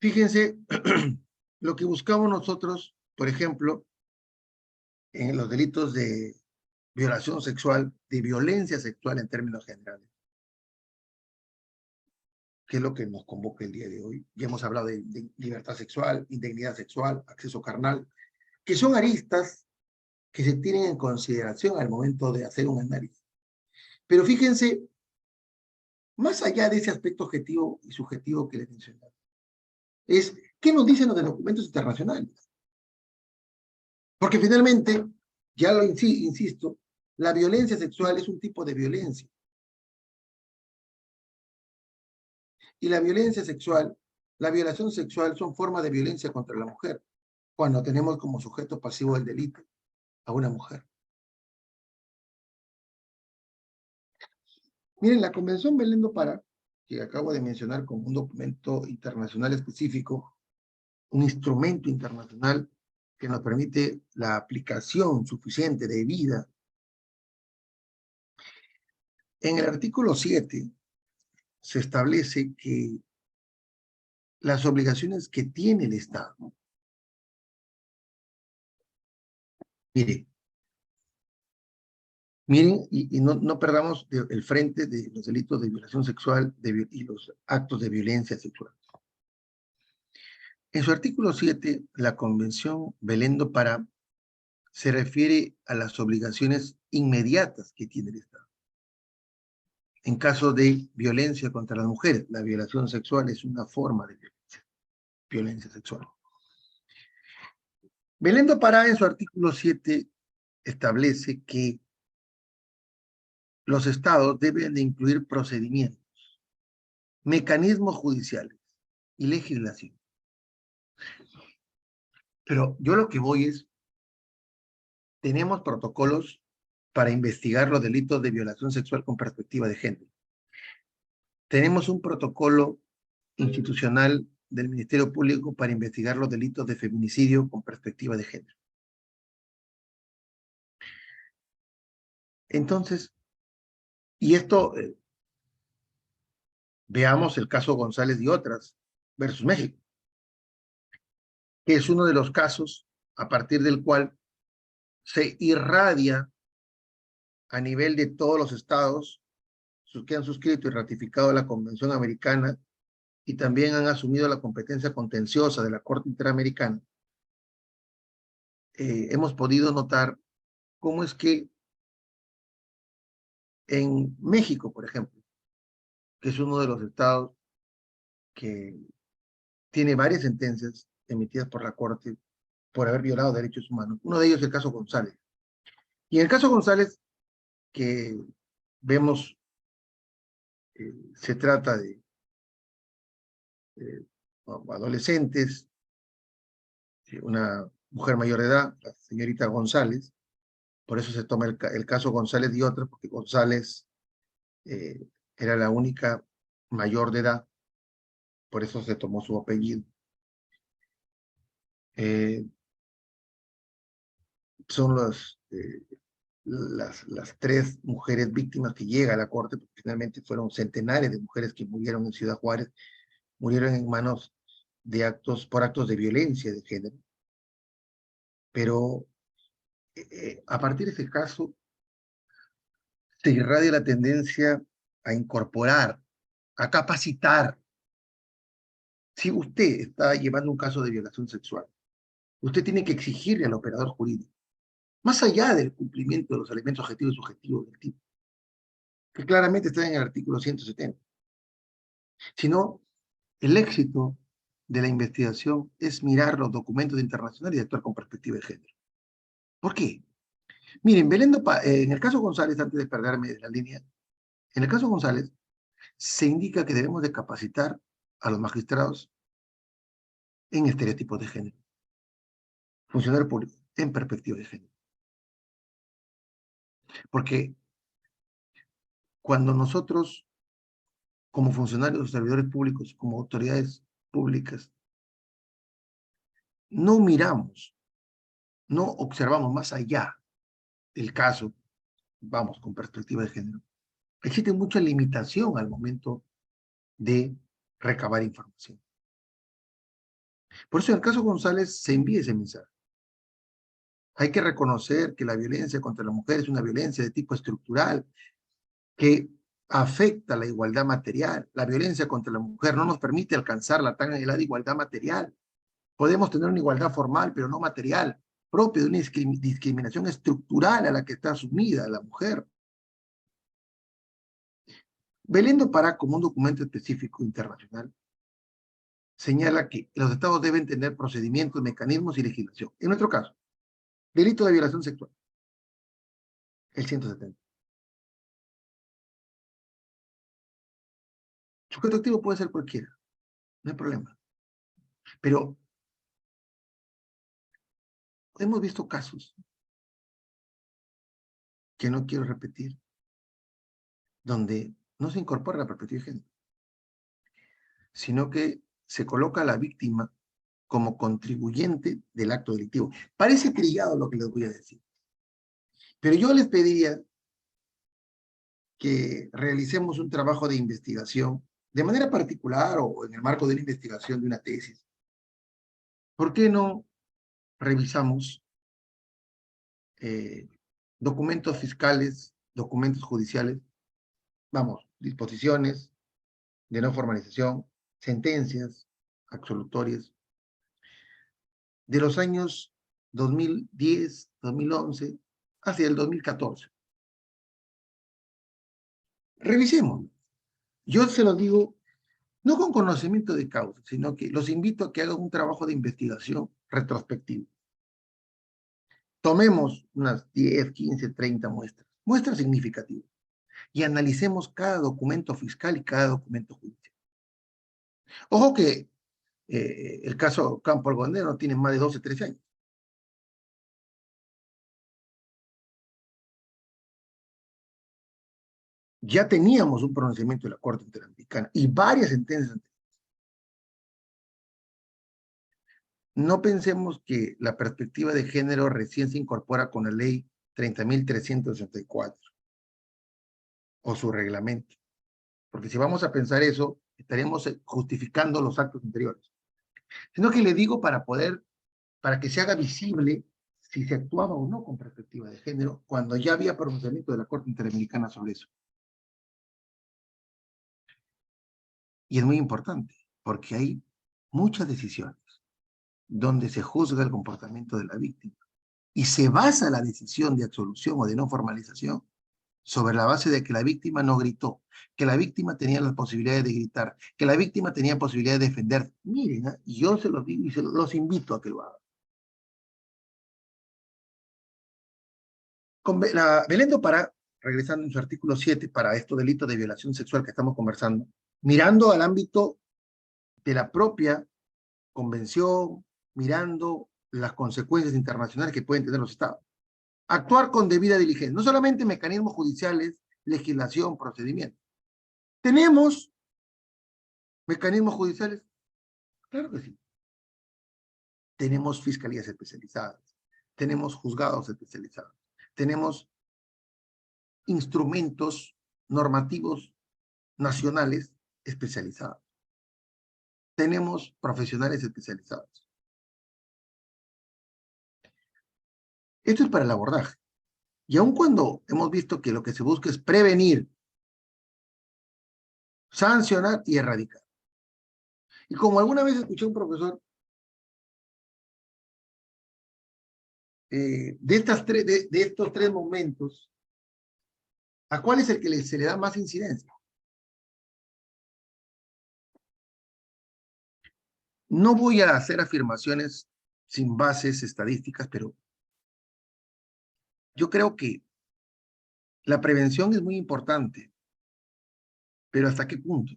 Fíjense lo que buscamos nosotros, por ejemplo, en los delitos de violación sexual, de violencia sexual en términos generales, que es lo que nos convoca el día de hoy. Ya hemos hablado de libertad sexual, integridad sexual, acceso carnal, que son aristas que se tienen en consideración al momento de hacer un análisis. Pero fíjense, más allá de ese aspecto objetivo y subjetivo que les mencionaba, es qué nos dicen los documentos internacionales. Porque finalmente, ya lo insisto, la violencia sexual es un tipo de violencia. Y la violencia sexual, la violación sexual son formas de violencia contra la mujer, cuando tenemos como sujeto pasivo del delito a una mujer. Miren, la Convención Belén do Pará, que acabo de mencionar como un documento internacional específico, un instrumento internacional que nos permite la aplicación suficiente de vida. En el artículo 7 se establece que las obligaciones que tiene el Estado. Miren, y no perdamos el frente de los delitos de violación sexual y los actos de violencia sexual. En su artículo 7, la Convención Belén do Pará se refiere a las obligaciones inmediatas que tiene el Estado. En caso de violencia contra las mujeres, la violación sexual es una forma de violencia sexual. Belén do Pará en su artículo 7 establece que los estados deben de incluir procedimientos, mecanismos judiciales y legislación. Pero yo lo que voy es, tenemos protocolos para investigar los delitos de violación sexual con perspectiva de género. Tenemos un protocolo institucional del Ministerio Público para investigar los delitos de feminicidio con perspectiva de género. Entonces, y esto, veamos el caso González y otras versus México, que es uno de los casos a partir del cual se irradia a nivel de todos los estados que han suscrito y ratificado la Convención Americana y también han asumido la competencia contenciosa de la Corte Interamericana. Hemos podido notar cómo es que en México, por ejemplo, que es uno de los estados que tiene varias sentencias emitidas por la Corte por haber violado derechos humanos. Uno de ellos es el caso González. Y en el caso González, que vemos, se trata de adolescentes, una mujer mayor de edad, la señorita González, por eso se toma el caso González y otras, porque González era la única mayor de edad, por eso se tomó su apellido. Son las tres mujeres víctimas que llega a la Corte, porque finalmente fueron centenares de mujeres que murieron en Ciudad Juárez, murieron en manos de por actos de violencia de género. Pero a partir de ese caso, se irradia la tendencia a incorporar, a capacitar. Si usted está llevando un caso de violación sexual, usted tiene que exigirle al operador jurídico, más allá del cumplimiento de los elementos objetivos y subjetivos del tipo, que claramente está en el artículo 170, sino el éxito de la investigación es mirar los documentos internacionales y actuar con perspectiva de género. ¿Por qué? Miren, en el caso González, antes de perderme de la línea, en el caso González, se indica que debemos de capacitar a los magistrados en estereotipos de género, funcionario público en perspectiva de género. Porque cuando nosotros, como funcionarios, servidores públicos, como autoridades públicas, no miramos, no observamos más allá del caso, vamos, con perspectiva de género, existe mucha limitación al momento de recabar información. Por eso en el caso González se envía ese mensaje. Hay que reconocer que la violencia contra la mujer es una violencia de tipo estructural que afecta la igualdad material. La violencia contra la mujer no nos permite alcanzar la tan anhelada igualdad material. Podemos tener una igualdad formal, pero no material, propia de una discriminación estructural a la que está sumida la mujer. Belén do Pará, como un documento específico internacional, señala que los estados deben tener procedimientos, mecanismos y legislación. En nuestro caso, delito de violación sexual, el 170. Sujeto activo puede ser cualquiera, no hay problema. Pero hemos visto casos que no quiero repetir, donde no se incorpora la perspectiva de género, sino que se coloca a la víctima como contribuyente del acto delictivo. Parece trillado lo que les voy a decir, pero yo les pediría que realicemos un trabajo de investigación, de manera particular o en el marco de una investigación de una tesis. ¿Por qué no revisamos documentos fiscales, documentos judiciales, vamos, disposiciones de no formalización, sentencias absolutorias de los años 2010, 2011, hacia el 2014? Revisemos. Yo se lo digo, no con conocimiento de causa, sino que los invito a que hagan un trabajo de investigación retrospectivo. Tomemos unas 10, 15, 30 muestras, muestras significativas, y analicemos cada documento fiscal y cada documento judicial. Ojo que el caso Campo Algodonero tiene más de 12, 13 años. Ya teníamos un pronunciamiento de la Corte Interamericana y varias sentencias. No pensemos que la perspectiva de género recién se incorpora con la ley 30.364 o su reglamento, porque si vamos a pensar eso, estaríamos justificando los actos anteriores. Sino que le digo para que se haga visible si se actuaba o no con perspectiva de género, cuando ya había pronunciamiento de la Corte Interamericana sobre eso. Y es muy importante, porque hay muchas decisiones donde se juzga el comportamiento de la víctima y se basa la decisión de absolución o de no formalización sobre la base de que la víctima no gritó, que la víctima tenía las posibilidades de gritar, que la víctima tenía posibilidad de defender. Miren, y yo se los digo y los invito a que lo hagan. Belén do Pará, regresando en su artículo 7 para estos delitos de violación sexual que estamos conversando, mirando al ámbito de la propia convención, mirando las consecuencias internacionales que pueden tener los estados. Actuar con debida diligencia, no solamente mecanismos judiciales, legislación, procedimiento. ¿Tenemos mecanismos judiciales? Claro que sí. Tenemos fiscalías especializadas, tenemos juzgados especializados, tenemos instrumentos normativos nacionales especializados, tenemos profesionales especializados. Esto es para el abordaje. Y aun cuando hemos visto que lo que se busca es prevenir, sancionar y erradicar. Y como alguna vez escuché a un profesor, de estos tres momentos, ¿a cuál es el que se le da más incidencia? No voy a hacer afirmaciones sin bases estadísticas, pero yo creo que la prevención es muy importante. pero ¿hasta qué punto?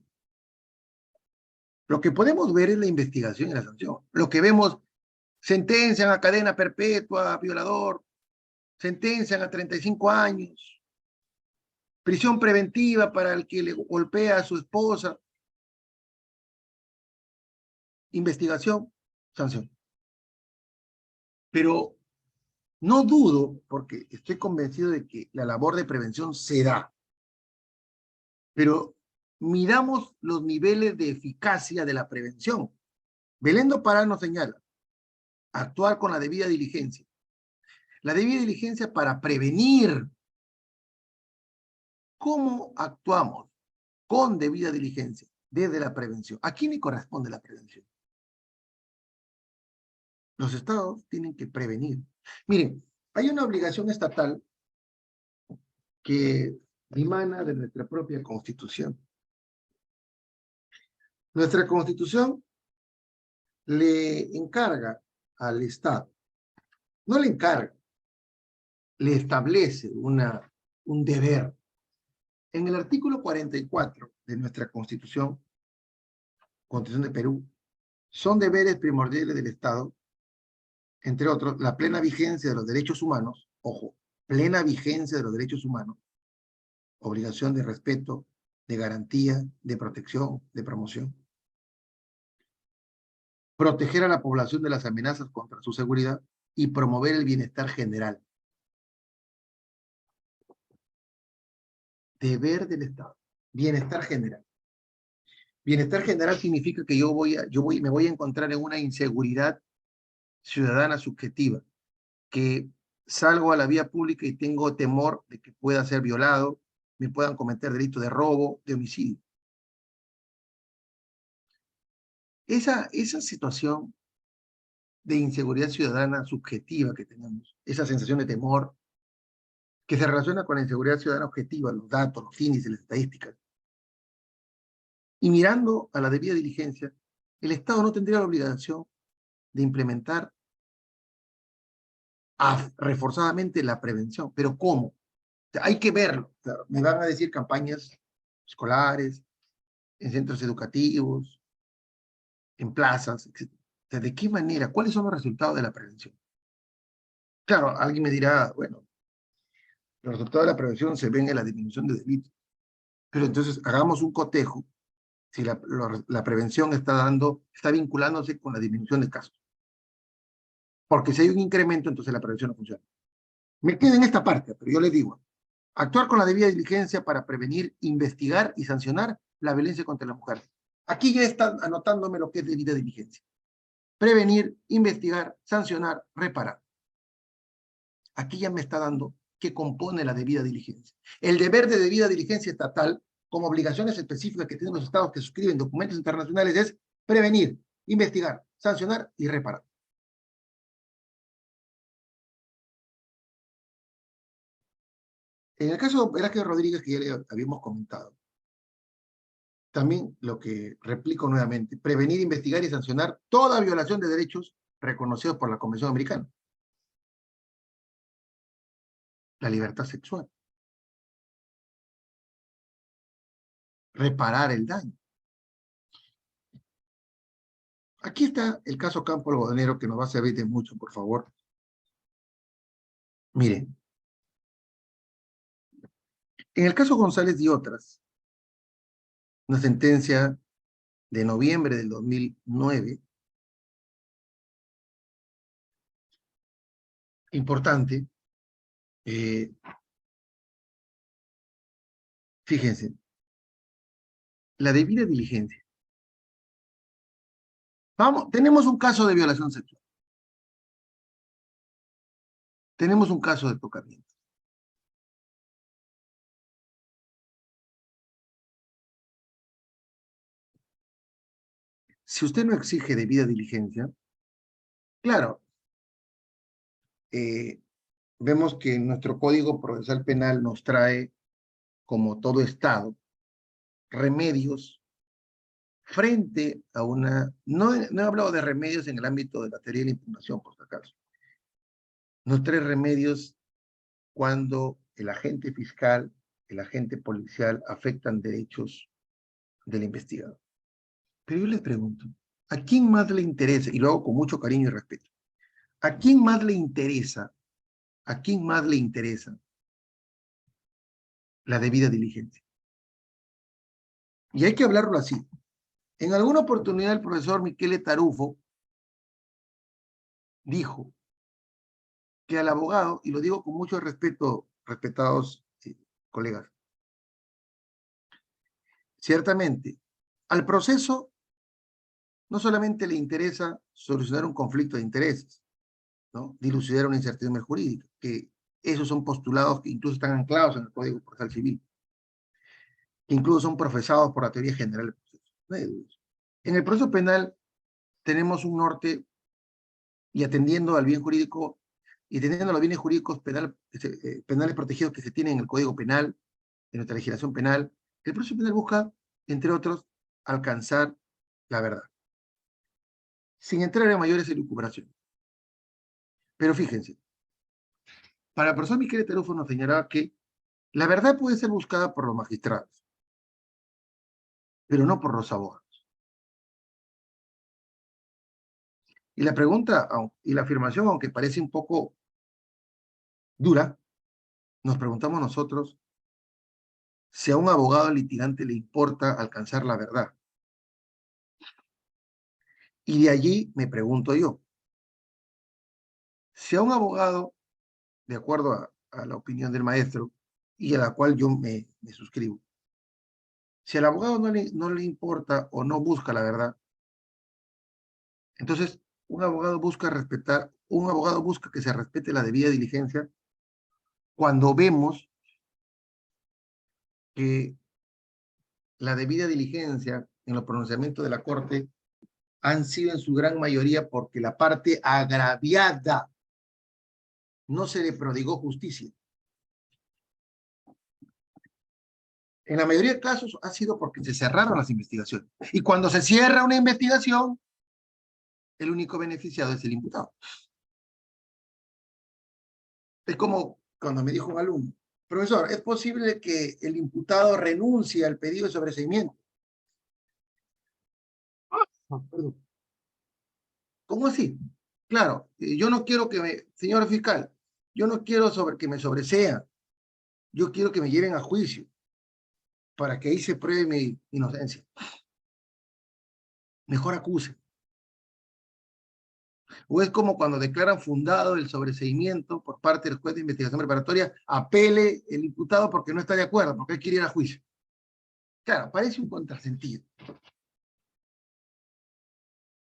Lo que podemos ver es la investigación y la sanción. Lo que vemos, sentencian a cadena perpetua, violador, sentencian a 35 años, prisión preventiva para el que le golpea a su esposa, investigación, sanción. Pero no dudo, porque estoy convencido de que la labor de prevención se da, pero miramos los niveles de eficacia de la prevención. Belén do Pará nos señala, actuar con la debida diligencia. La debida diligencia para prevenir. ¿Cómo actuamos con debida diligencia desde la prevención? ¿A quién le corresponde la prevención? Los estados tienen que prevenir. Miren, hay una obligación estatal que dimana de nuestra propia Constitución. Nuestra Constitución le encarga al Estado, no le encarga, le establece un deber. En el artículo 44 de nuestra Constitución de Perú, son deberes primordiales del Estado, entre otros, la plena vigencia de los derechos humanos, ojo, plena vigencia de los derechos humanos, obligación de respeto, de garantía, de protección, de promoción. Proteger a la población de las amenazas contra su seguridad y promover el bienestar general. Deber del Estado. Bienestar general. Bienestar general significa que me voy a encontrar en una inseguridad ciudadana subjetiva, que salgo a la vía pública y tengo temor de que pueda ser violado, me puedan cometer delitos de robo, de homicidio. Esa situación de inseguridad ciudadana subjetiva que tenemos, esa sensación de temor, que se relaciona con la inseguridad ciudadana objetiva, los datos, los índices, las estadísticas. Y mirando a la debida diligencia, el Estado no tendría la obligación de implementar reforzadamente la prevención. ¿Pero cómo? O sea, hay que verlo. O sea, me van a decir campañas escolares, en centros educativos, en plazas, etc. O sea, ¿de qué manera? ¿Cuáles son los resultados de la prevención? Claro, alguien me dirá, bueno, los resultados de la prevención se ven en la disminución de delitos. Pero entonces hagamos un cotejo si la prevención está vinculándose con la disminución de casos. Porque si hay un incremento, entonces la prevención no funciona. Me quedo en esta parte, pero yo les digo, actuar con la debida diligencia para prevenir, investigar y sancionar la violencia contra la mujer. Aquí ya están anotándome lo que es debida diligencia. Prevenir, investigar, sancionar, reparar. Aquí ya me está dando qué compone la debida diligencia. El deber de debida diligencia estatal, como obligaciones específicas que tienen los estados que suscriben documentos internacionales, es prevenir, investigar, sancionar y reparar. En el caso de Velázquez Rodríguez, que ya le habíamos comentado, también lo que replico nuevamente, prevenir, investigar y sancionar toda violación de derechos reconocidos por la Convención Americana. La libertad sexual. Reparar el daño. Aquí está el caso Campo Algodonero, que nos va a servir de mucho, por favor. Miren, en el caso González y otras, una sentencia de noviembre del 2009, importante, fíjense, la debida diligencia. Vamos, tenemos un caso de violación sexual. Tenemos un caso de tocamiento. Si usted no exige debida diligencia, claro, vemos que nuestro Código Procesal Penal nos trae, como todo Estado, remedios frente a una... No he hablado de remedios en el ámbito de la teoría de la impugnación, por si acaso. Nos trae remedios cuando el agente fiscal, el agente policial afectan derechos del investigador. Pero yo les pregunto, ¿a quién más le interesa? Y lo hago con mucho cariño y respeto. ¿A quién más le interesa? ¿A quién más le interesa la debida diligencia? Y hay que hablarlo así. En alguna oportunidad el profesor Michele Tarufo dijo que al abogado, y lo digo con mucho respeto, respetados colegas, ciertamente, al proceso no solamente le interesa solucionar un conflicto de intereses, ¿no? Dilucidar una incertidumbre jurídica, que esos son postulados que incluso están anclados en el Código Procesal Civil, que incluso son profesados por la teoría general del proceso. No hay dudas. En el proceso penal tenemos un norte y atendiendo al bien jurídico y teniendo los bienes jurídicos penales protegidos que se tienen en el Código Penal, en nuestra legislación penal, el proceso penal busca, entre otros, alcanzar la verdad, sin entrar en mayores elucubraciones. Pero fíjense, para el profesor Michele Tarufo nos señalaba que la verdad puede ser buscada por los magistrados, pero no por los abogados. Y la pregunta, y la afirmación, aunque parece un poco dura, nos preguntamos nosotros si a un abogado litigante le importa alcanzar la verdad. Y de allí me pregunto yo, si a un abogado, de acuerdo a la opinión del maestro, y a la cual yo me suscribo, si al abogado no le importa o no busca la verdad, entonces un abogado busca que se respete la debida diligencia cuando vemos que la debida diligencia en los pronunciamientos de la Corte han sido en su gran mayoría porque la parte agraviada no se le prodigó justicia. En la mayoría de casos ha sido porque se cerraron las investigaciones. Y cuando se cierra una investigación, el único beneficiado es el imputado. Es como cuando me dijo un alumno, profesor, ¿es posible que el imputado renuncie al pedido de sobreseimiento? Perdón. ¿Cómo así? Claro, yo no quiero señor fiscal, yo no quiero que me sobresean, yo quiero que me lleven a juicio para que ahí se pruebe mi inocencia. Mejor acuse. O es como cuando declaran fundado el sobreseimiento por parte del juez de investigación preparatoria, apele el imputado porque no está de acuerdo, porque él quiere ir a juicio. Claro, parece un contrasentido.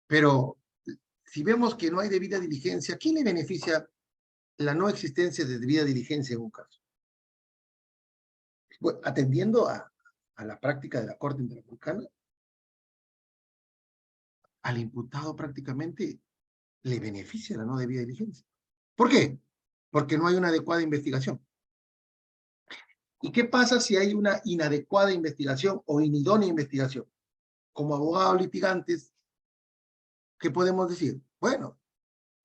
Pero si vemos que no hay debida diligencia, ¿a quién le beneficia la no existencia de debida diligencia en un caso? Bueno, atendiendo a la práctica de la Corte Interamericana, al imputado prácticamente le beneficia la no debida diligencia. ¿Por qué? Porque no hay una adecuada investigación. ¿Y qué pasa si hay una inadecuada investigación o inidónea investigación? Como abogados litigantes, ¿qué podemos decir? Bueno,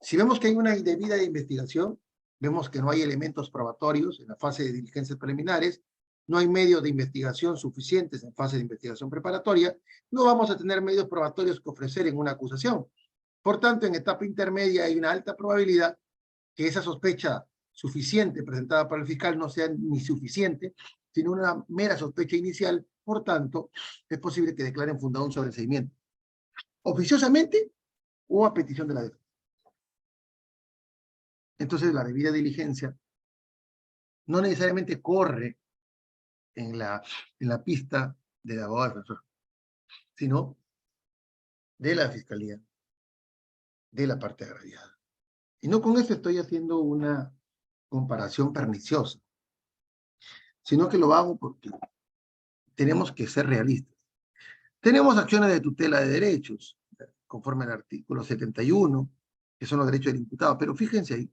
si vemos que hay una indebida investigación, vemos que no hay elementos probatorios en la fase de diligencias preliminares, no hay medios de investigación suficientes en fase de investigación preparatoria, no vamos a tener medios probatorios que ofrecer en una acusación. Por tanto, en etapa intermedia hay una alta probabilidad que esa sospecha suficiente presentada por el fiscal no sea ni suficiente, sino una mera sospecha inicial. Por tanto, es posible que declaren fundado un sobreseimiento, oficiosamente o a petición de la defensa. Entonces, la debida diligencia no necesariamente corre en la pista del abogado defensor, sino de la fiscalía, de la parte agraviada. Y no con eso estoy haciendo una comparación perniciosa, sino que lo hago porque tenemos que ser realistas. Tenemos acciones de tutela de derechos, conforme al artículo 71, que son los derechos del imputado, pero fíjense ahí.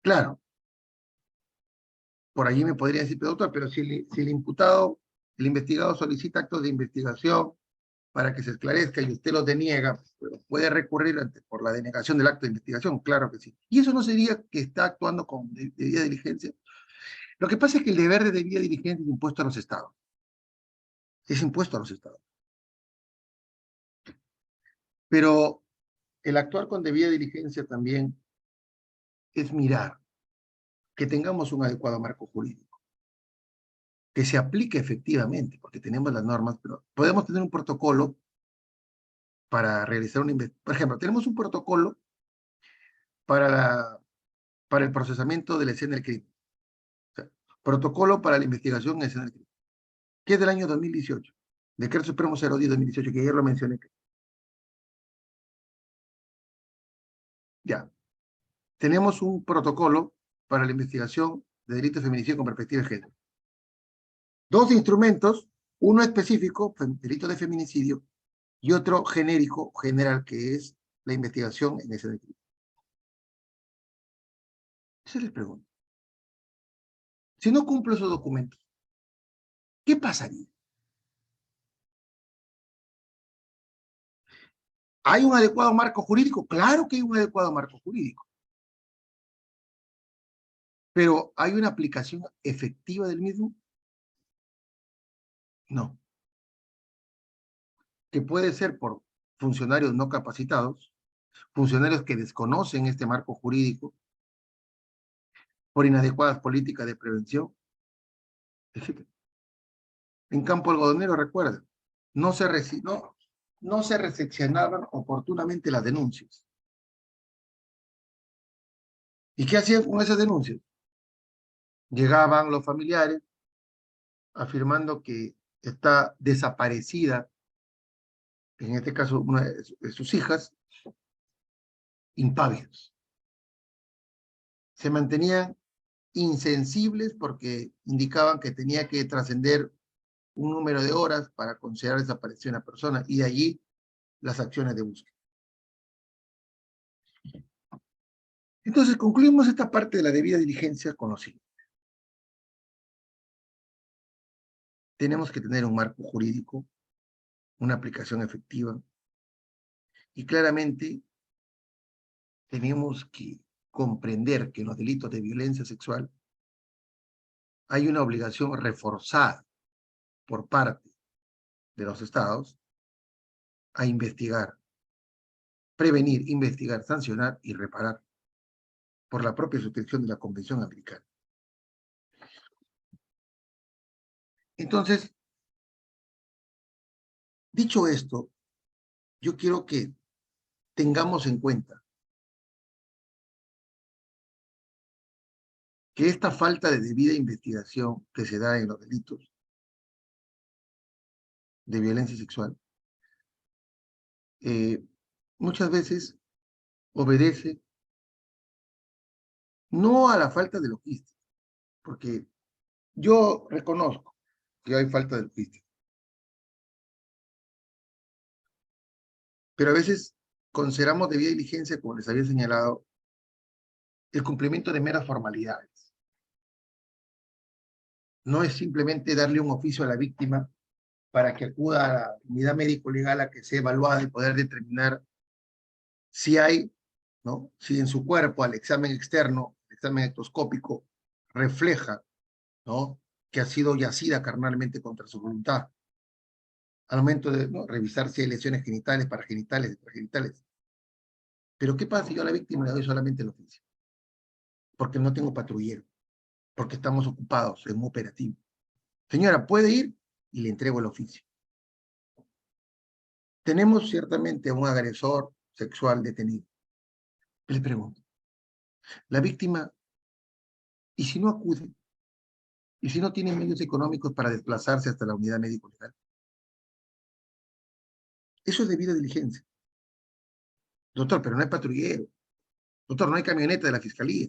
Claro, por allí me podría decir, pero doctor, pero si el imputado, el investigado solicita actos de investigación para que se esclarezca y usted los deniega, puede recurrir por la denegación del acto de investigación, claro que sí. ¿Y eso no sería que está actuando con debida diligencia? Lo que pasa es que el deber de debida diligencia es impuesto a los estados. Es impuesto a los estados. Pero el actuar con debida diligencia también es mirar que tengamos un adecuado marco jurídico, que se aplique efectivamente, porque tenemos las normas, pero podemos tener un protocolo para realizar una investigación. Por ejemplo, tenemos un protocolo para, para el procesamiento de la escena del crimen. O sea, protocolo para la investigación en la escena del crimen, que es del año 2018. Decreto Supremo 010-2018, que ayer lo mencioné. Ya. Tenemos un protocolo para la investigación de delitos de feminicidio con perspectiva de género. Dos instrumentos, uno específico, delito de feminicidio, y otro genérico, general, que es la investigación en ese delito. Se les pregunta, si no cumplo esos documentos, ¿qué pasaría? ¿Hay un adecuado marco jurídico? Claro que hay un adecuado marco jurídico. Pero ¿hay una aplicación efectiva del mismo? No. Que puede ser por funcionarios no capacitados, funcionarios que desconocen este marco jurídico, por inadecuadas políticas de prevención, etc. En campo algodonero, recuerden, no se recepcionaban oportunamente las denuncias. ¿Y qué hacían con esas denuncias? Llegaban los familiares afirmando que está desaparecida, en este caso una de sus hijas, impávidas. Se mantenían insensibles porque indicaban que tenía que trascender un número de horas para considerar desaparecida una persona, y de allí las acciones de búsqueda. Entonces concluimos esta parte de la debida diligencia con lo siguiente. Tenemos que tener un marco jurídico, una aplicación efectiva, y claramente tenemos que comprender que en los delitos de violencia sexual hay una obligación reforzada por parte de los estados a investigar, prevenir, investigar, sancionar y reparar por la propia suscripción de la Convención Americana. Entonces, dicho esto, yo quiero que tengamos en cuenta que esta falta de debida investigación que se da en los delitos de violencia sexual muchas veces obedece no a la falta de logística, porque yo reconozco que hay falta de logística, pero a veces consideramos debida diligencia, como les había señalado, el cumplimiento de meras formalidades. No es simplemente darle un oficio a la víctima para que acuda a la unidad médico-legal a que sea evaluada y poder determinar si hay, ¿no? Si en su cuerpo, al examen externo, el examen ectoscópico, refleja, ¿no?, que ha sido yacida carnalmente contra su voluntad. Al momento de, ¿no?, revisar si hay lesiones genitales, paragenitales, extragenitales. Pero ¿qué pasa si yo a la víctima le doy solamente el oficio? Porque no tengo patrullero, porque estamos ocupados en un operativo. Señora, ¿puede ir? Y le entrego el oficio. Tenemos ciertamente a un agresor sexual detenido. Le pregunto, la víctima, ¿y si no acude? ¿Y si no tiene medios económicos para desplazarse hasta la unidad médico-legal? Eso es debida diligencia. Doctor, pero no hay patrullero. Doctor, no hay camioneta de la fiscalía.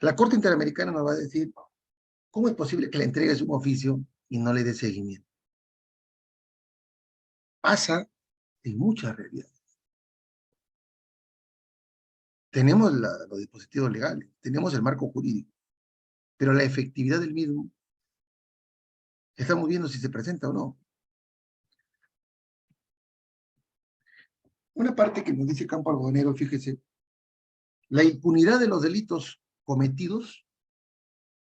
La Corte Interamericana nos va a decir, ¿cómo es posible que le entregues un oficio y no le dé seguimiento? Pasa en muchas realidades. Tenemos los dispositivos legales, tenemos el marco jurídico, pero la efectividad del mismo, estamos viendo si se presenta o no. Una parte que nos dice Campo Algodonero, fíjese, la impunidad de los delitos cometidos,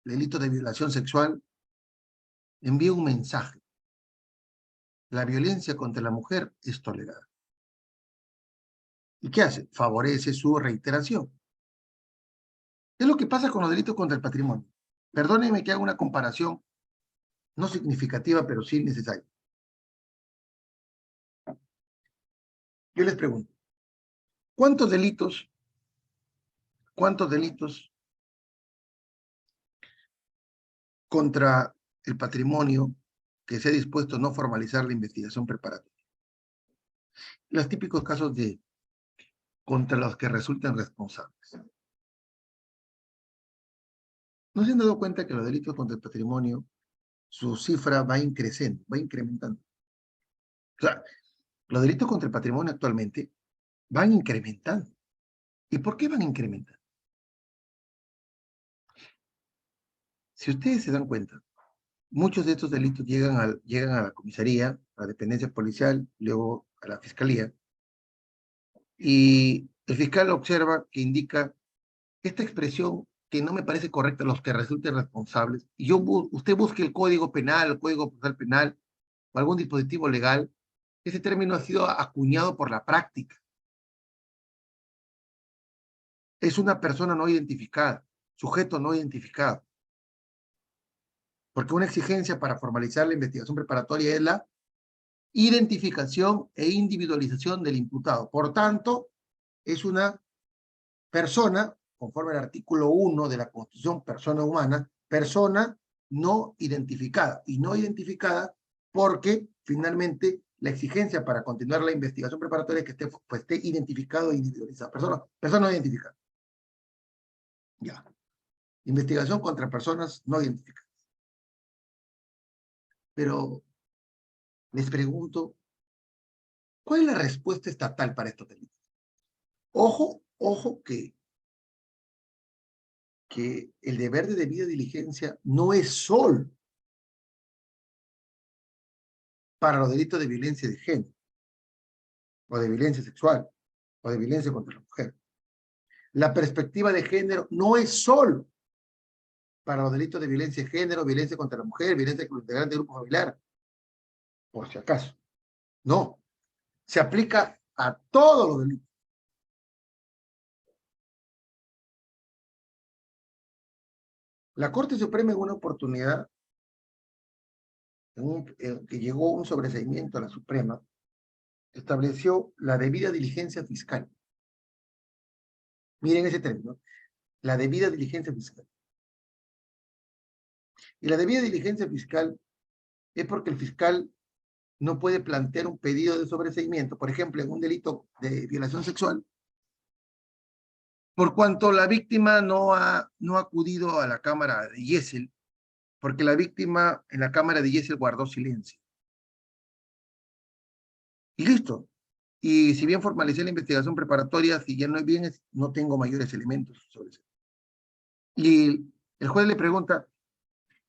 delitos de violación sexual, envía un mensaje. La violencia contra la mujer es tolerada. ¿Y qué hace? Favorece su reiteración. Es lo que pasa con los delitos contra el patrimonio. Perdónenme que haga una comparación no significativa, pero sí necesaria. Yo les pregunto, ¿cuántos delitos contra el patrimonio que se ha dispuesto a no formalizar la investigación preparatoria? Los típicos casos de contra los que resultan responsables. ¿No se han dado cuenta que los delitos contra el patrimonio, su cifra va increciendo, va incrementando? O sea, los delitos contra el patrimonio actualmente van incrementando. ¿Y por qué van incrementando? Si ustedes se dan cuenta, muchos de estos delitos llegan a la comisaría, a la dependencia policial, luego a la fiscalía, y el fiscal observa que indica esta expresión que no me parece correcta, los que resulten responsables, y usted busque el Código Penal, el Código Procesal Penal, o algún dispositivo legal, ese término ha sido acuñado por la práctica. Es una persona no identificada, sujeto no identificado. Porque una exigencia para formalizar la investigación preparatoria es la identificación e individualización del imputado. Por tanto, es una persona, conforme al artículo 1 de la Constitución, persona humana, persona no identificada. Y no identificada porque, finalmente, la exigencia para continuar la investigación preparatoria es que esté identificado e individualizado. Persona no identificada. Ya. Investigación contra personas no identificadas. Pero les pregunto, ¿cuál es la respuesta estatal para estos delitos? Ojo que el deber de debida diligencia no es solo para los delitos de violencia de género, o de violencia sexual, o de violencia contra la mujer. La perspectiva de género no es solo para los delitos de violencia de género, violencia contra la mujer, violencia contra integrante de grupo familiar, por si acaso. No, se aplica a todos los delitos. La Corte Suprema en una oportunidad, que llegó un sobreseimiento a la Suprema, estableció la debida diligencia fiscal. Miren ese término, la debida diligencia fiscal. Y la debida diligencia fiscal es porque el fiscal no puede plantear un pedido de sobreseimiento, por ejemplo, en un delito de violación sexual, por cuanto la víctima no ha acudido a la cámara de Gesell, porque la víctima en la cámara de Gesell guardó silencio. Y listo. Y si bien formalicé la investigación preparatoria, si ya no es bien, no tengo mayores elementos sobre eso. Y el juez le pregunta,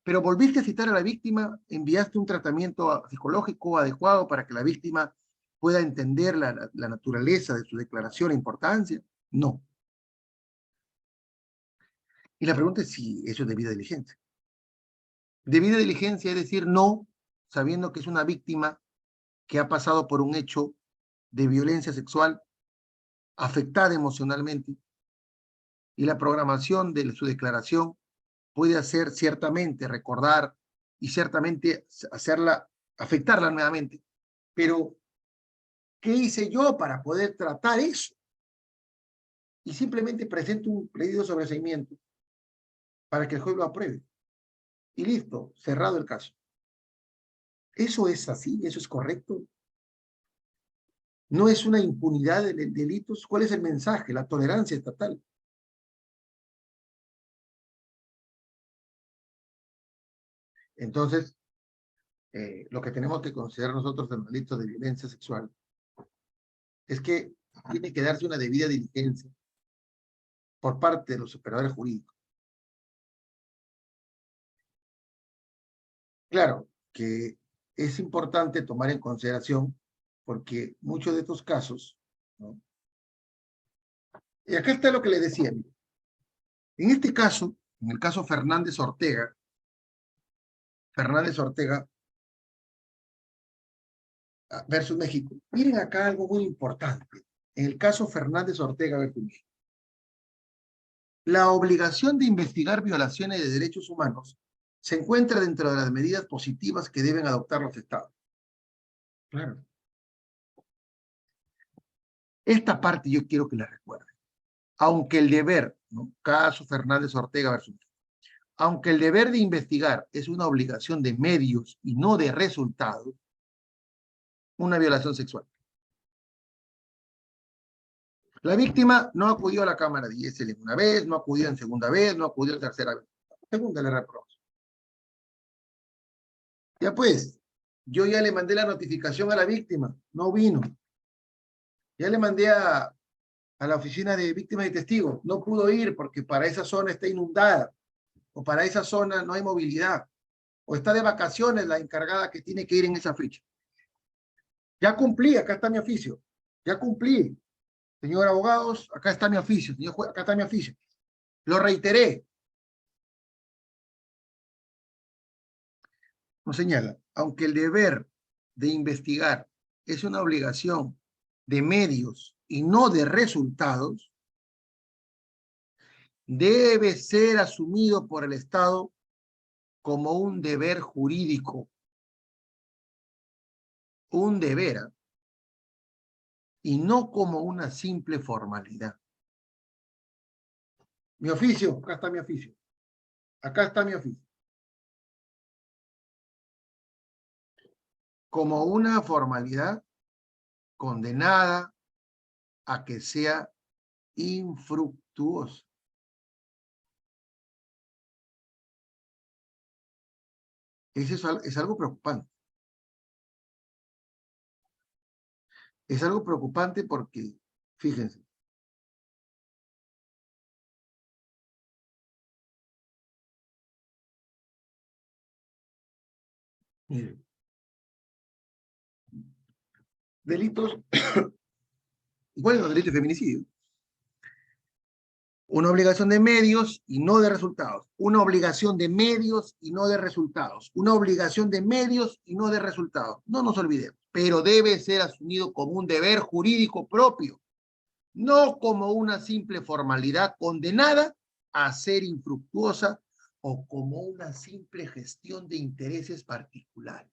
¿pero volviste a citar a la víctima? ¿Enviaste un tratamiento psicológico adecuado para que la víctima pueda entender la naturaleza de su declaración, la importancia? No. Y la pregunta es si eso es debida diligencia. Debida diligencia es decir no, sabiendo que es una víctima que ha pasado por un hecho de violencia sexual, afectada emocionalmente, y la programación de su declaración puede hacer ciertamente recordar y ciertamente afectarla nuevamente. Pero, ¿qué hice yo para poder tratar eso? Y simplemente presento un pedido de sobreseimiento para que el juez lo apruebe. Y listo, cerrado el caso. ¿Eso es así? ¿Eso es correcto? ¿No es una impunidad de delitos? ¿Cuál es el mensaje? La tolerancia estatal. Entonces, lo que tenemos que considerar nosotros en los delitos de violencia sexual es que tiene que darse una debida diligencia por parte de los operadores jurídicos. Claro que es importante tomar en consideración porque muchos de estos casos, ¿no? Y acá está lo que le decía, En este caso, en el caso Fernández Ortega versus México, miren acá algo muy importante. En el caso Fernández Ortega versus México, la obligación de investigar violaciones de derechos humanos se encuentra dentro de las medidas positivas que deben adoptar los estados. Claro. Esta parte yo quiero que la recuerden. Aunque el deber, ¿no? Caso Fernández Ortega versus México, aunque el deber de investigar es una obligación de medios y no de resultados, una violación sexual. La víctima no acudió a la cámara de ISL en una vez, no acudió en segunda vez, no acudió en tercera vez. Segunda le reprocho. Ya pues, yo ya le mandé la notificación a la víctima, no vino. Ya le mandé a la oficina de víctimas y testigos, no pudo ir porque para esa zona está inundada, o para esa zona no hay movilidad, o está de vacaciones la encargada que tiene que ir en esa fecha. Ya cumplí, acá está mi oficio. Ya cumplí. Señor abogados, acá está mi oficio. Señor juez, acá está mi oficio. Lo reiteré. Nos señala, aunque el deber de investigar es una obligación de medios y no de resultados, debe ser asumido por el Estado como un deber jurídico, un deber, y no como una simple formalidad. Mi oficio, acá está mi oficio. Acá está mi oficio. Como una formalidad condenada a que sea infructuosa. Eso es algo preocupante. Es algo preocupante porque, fíjense, miren, delitos, ¿cuál es el delito de feminicidio? Una obligación de medios y no de resultados. Una obligación de medios y no de resultados. Una obligación de medios y no de resultados. No nos olvidemos, pero debe ser asumido como un deber jurídico propio, no como una simple formalidad condenada a ser infructuosa o como una simple gestión de intereses particulares.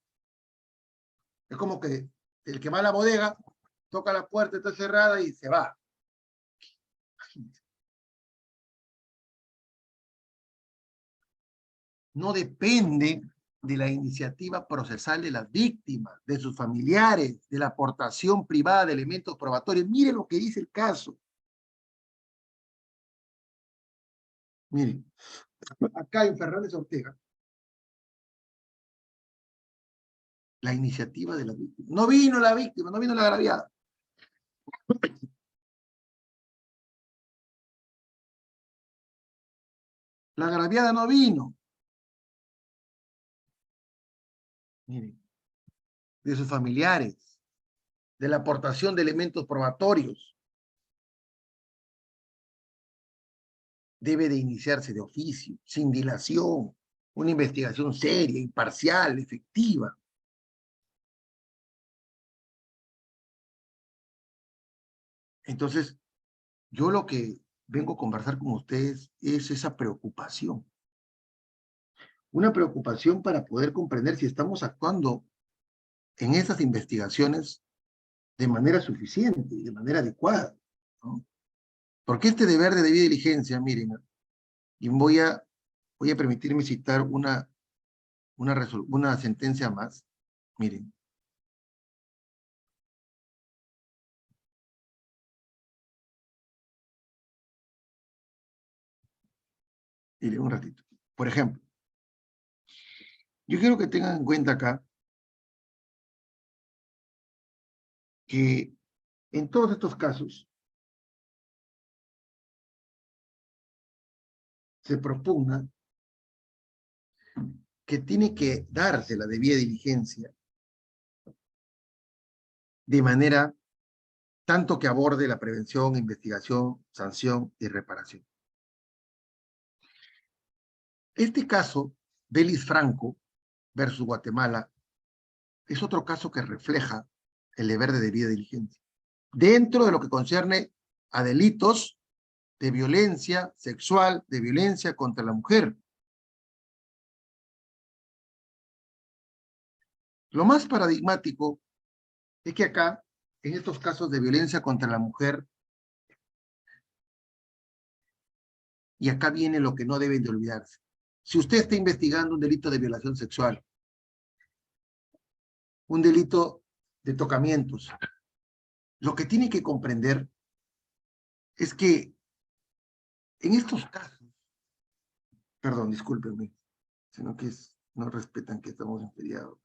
Es como que el que va a la bodega toca la puerta, está cerrada y se va. No depende de la iniciativa procesal de las víctimas, de sus familiares, de la aportación privada de elementos probatorios. Mire lo que dice el caso. Miren, acá en Fernández Ortega, la iniciativa de la víctima. No vino la víctima, no vino la agraviada. La agraviada no vino. Miren, de sus familiares, de la aportación de elementos probatorios. Debe de iniciarse de oficio, sin dilación, una investigación seria, imparcial, efectiva. Entonces, yo lo que vengo a conversar con ustedes es esa preocupación. Una preocupación para poder comprender si estamos actuando en esas investigaciones de manera suficiente y de manera adecuada, ¿no? Porque este deber de debida diligencia, miren, y voy a permitirme citar una sentencia más, miren, miren un ratito. Por ejemplo, yo quiero que tengan en cuenta acá que en todos estos casos se propugna que tiene que darse la debida diligencia de manera tanto que aborde la prevención, investigación, sanción y reparación. Este caso, Belis Franco versus Guatemala, es otro caso que refleja el deber de debida diligencia, dentro de lo que concierne a delitos de violencia sexual, de violencia contra la mujer. Lo más paradigmático es que acá, en estos casos de violencia contra la mujer, y acá viene lo que no deben de olvidarse. Si usted está investigando un delito de violación sexual, un delito de tocamientos, lo que tiene que comprender es que en estos casos, perdón, discúlpenme, sino que no respetan que estamos en feriado.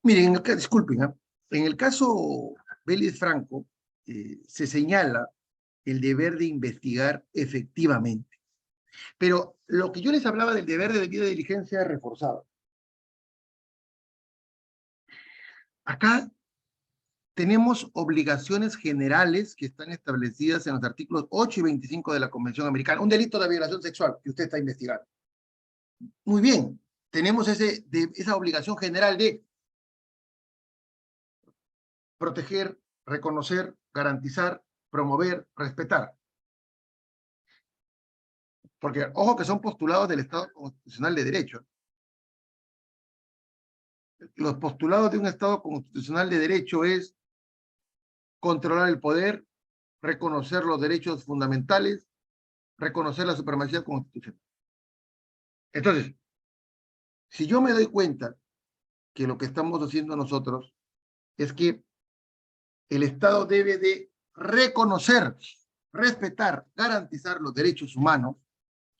Miren, disculpen, ¿eh? En el caso Vélez Franco, se señala el deber de investigar efectivamente. Pero lo que yo les hablaba del deber de debida diligencia es reforzado. Acá tenemos obligaciones generales que están establecidas en los artículos 8 y 25 de la Convención Americana. Un delito de violación sexual que usted está investigando. Muy bien, tenemos esa obligación general de proteger, reconocer, garantizar, promover, respetar. Porque, ojo, que son postulados del Estado Constitucional de Derecho. Los postulados de un Estado Constitucional de Derecho es controlar el poder, reconocer los derechos fundamentales, reconocer la supremacía constitucional. Entonces, si yo me doy cuenta que lo que estamos haciendo nosotros es que el Estado debe de reconocer, respetar, garantizar los derechos humanos,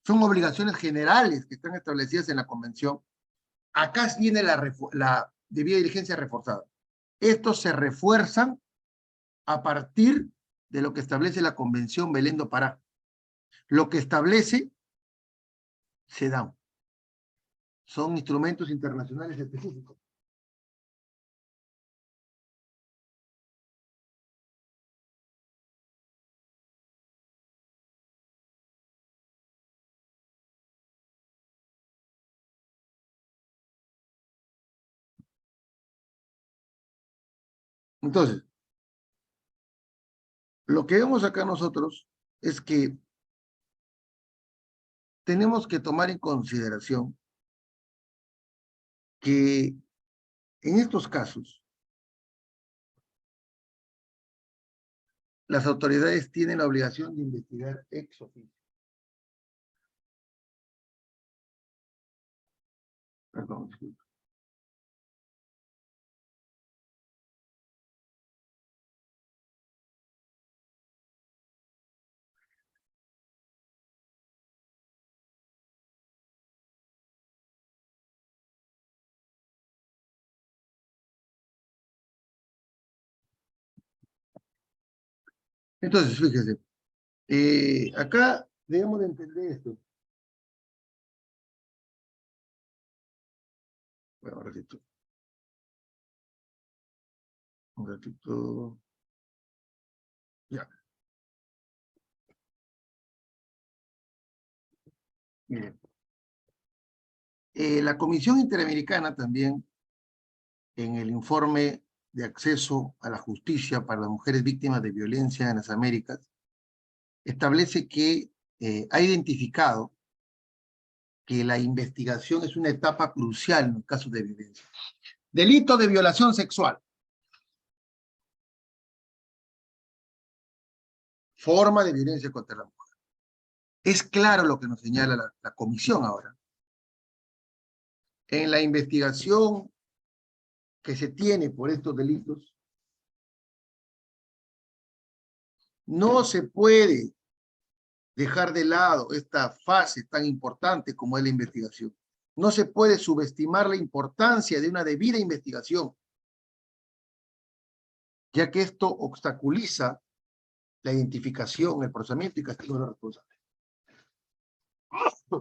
son obligaciones generales que están establecidas en la Convención. Acá viene la debida diligencia reforzada. Estos se refuerzan a partir de lo que establece la Convención Belén do Pará. Lo que establece, se da. Son instrumentos internacionales específicos. Entonces, lo que vemos acá nosotros es que tenemos que tomar en consideración que en estos casos las autoridades tienen la obligación de investigar ex officio. Perdón, disculpe. Entonces, fíjese, acá debemos de entender esto. Bueno, un ratito, ya. Miren, la Comisión Interamericana también, en el informe de acceso a la justicia para las mujeres víctimas de violencia en las Américas, establece que ha identificado que la investigación es una etapa crucial en los casos de violencia. Delito de violación sexual. Forma de violencia contra la mujer. Es claro lo que nos señala la comisión ahora. En la investigación que se tiene por estos delitos, no se puede dejar de lado esta fase tan importante como es la investigación. No se puede subestimar la importancia de una debida investigación, ya que esto obstaculiza la identificación, el procesamiento y castigo de los responsables.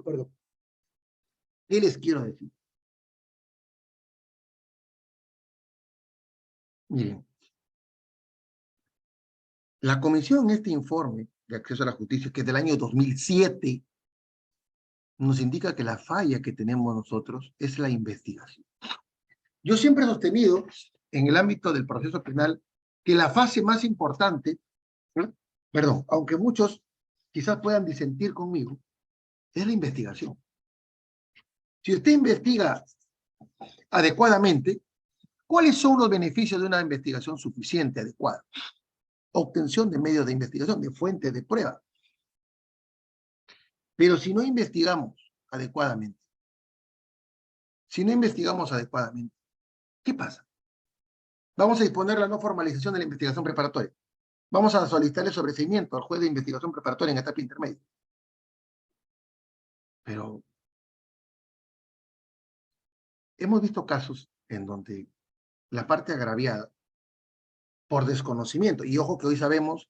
Perdón. ¿Qué les quiero decir? Miren, la comisión en este informe de acceso a la justicia, que es del año 2007, nos indica que la falla que tenemos nosotros es la investigación. Yo siempre he sostenido, en el ámbito del proceso penal, que la fase más importante, perdón, aunque muchos quizás puedan disentir conmigo, es la investigación. Si usted investiga adecuadamente, ¿cuáles son los beneficios de una investigación suficiente, adecuada? Obtención de medios de investigación, de fuentes de prueba. Pero si no investigamos adecuadamente, ¿qué pasa? Vamos a disponer la no formalización de la investigación preparatoria. Vamos a solicitarle sobreseimiento al juez de investigación preparatoria en etapa intermedia. Pero hemos visto casos en donde la parte agraviada, por desconocimiento, y ojo que hoy sabemos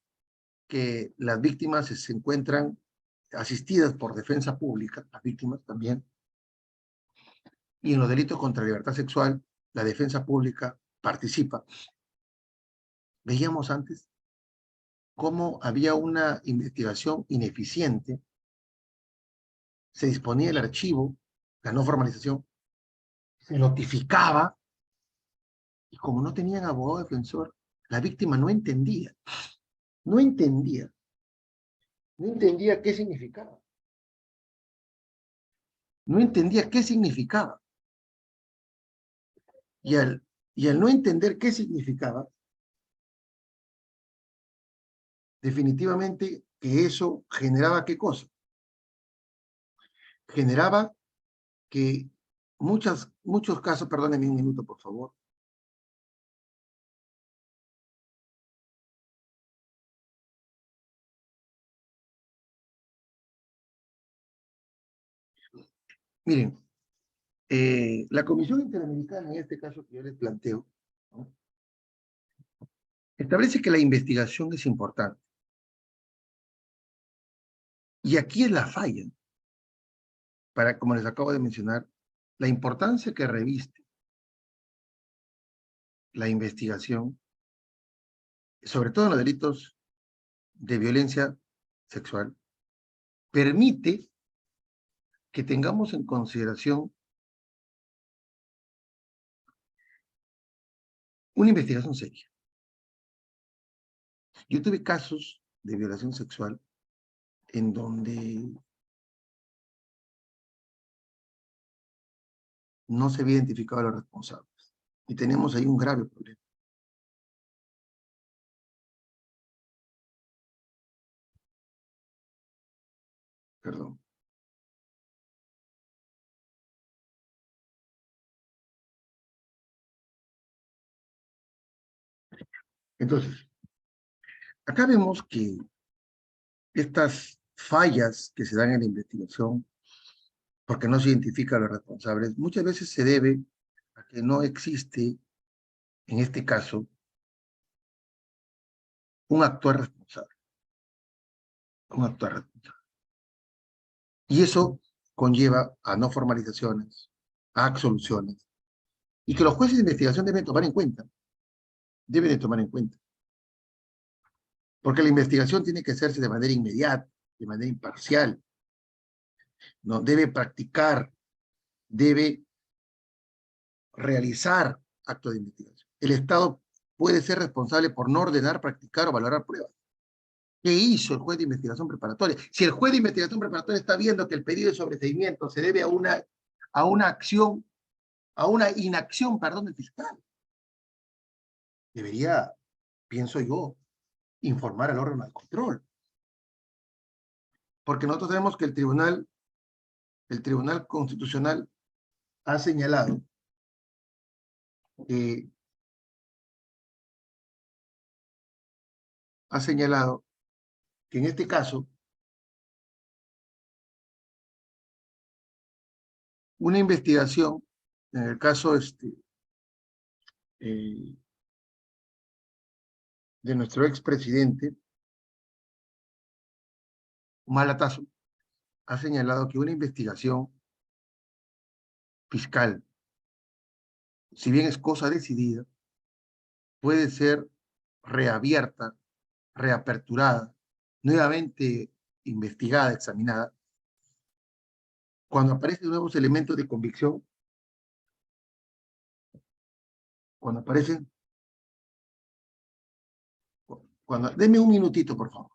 que las víctimas se encuentran asistidas por defensa pública, las víctimas también, y en los delitos contra la libertad sexual, la defensa pública participa. Veíamos antes cómo había una investigación ineficiente, se disponía el archivo, la no formalización, se notificaba, y como no tenían abogado defensor, la víctima no entendía qué significaba. No entendía qué significaba. Y al no entender qué significaba, definitivamente que eso generaba ¿qué cosa? Generaba que muchos casos, perdónenme un minuto, por favor. Miren, la Comisión Interamericana, en este caso que yo les planteo, ¿no?, establece que la investigación es importante. Y aquí es la falla, para, como les acabo de mencionar, la importancia que reviste la investigación, sobre todo en los delitos de violencia sexual, permite que tengamos en consideración una investigación seria. Yo tuve casos de violación sexual en donde no se había identificado a los responsables. Y tenemos ahí un grave problema. Perdón. Entonces, acá vemos que estas fallas que se dan en la investigación, porque no se identifica a los responsables, muchas veces se debe a que no existe, en este caso, un actuar responsable. Un actuar responsable. Y eso conlleva a no formalizaciones, a absoluciones, y que los jueces de investigación deben tomar en cuenta. Deben de tomar en cuenta. Porque la investigación tiene que hacerse de manera inmediata, de manera imparcial. ¿No? Debe practicar, debe realizar actos de investigación. El Estado puede ser responsable por no ordenar, practicar o valorar pruebas. ¿Qué hizo el juez de investigación preparatoria? Si el juez de investigación preparatoria está viendo que el pedido de sobreseimiento se debe a una acción, a una inacción, perdón, del fiscal, debería, pienso yo, informar al órgano de control. Porque nosotros sabemos que el Tribunal Constitucional ha señalado que en este caso una investigación, en el caso eh, de nuestro expresidente, Malatazo, ha señalado que una investigación fiscal, si bien es cosa decidida, puede ser reabierta, reaperturada, nuevamente investigada, examinada, cuando aparecen nuevos elementos de convicción, cuando aparecen, deme un minutito, por favor.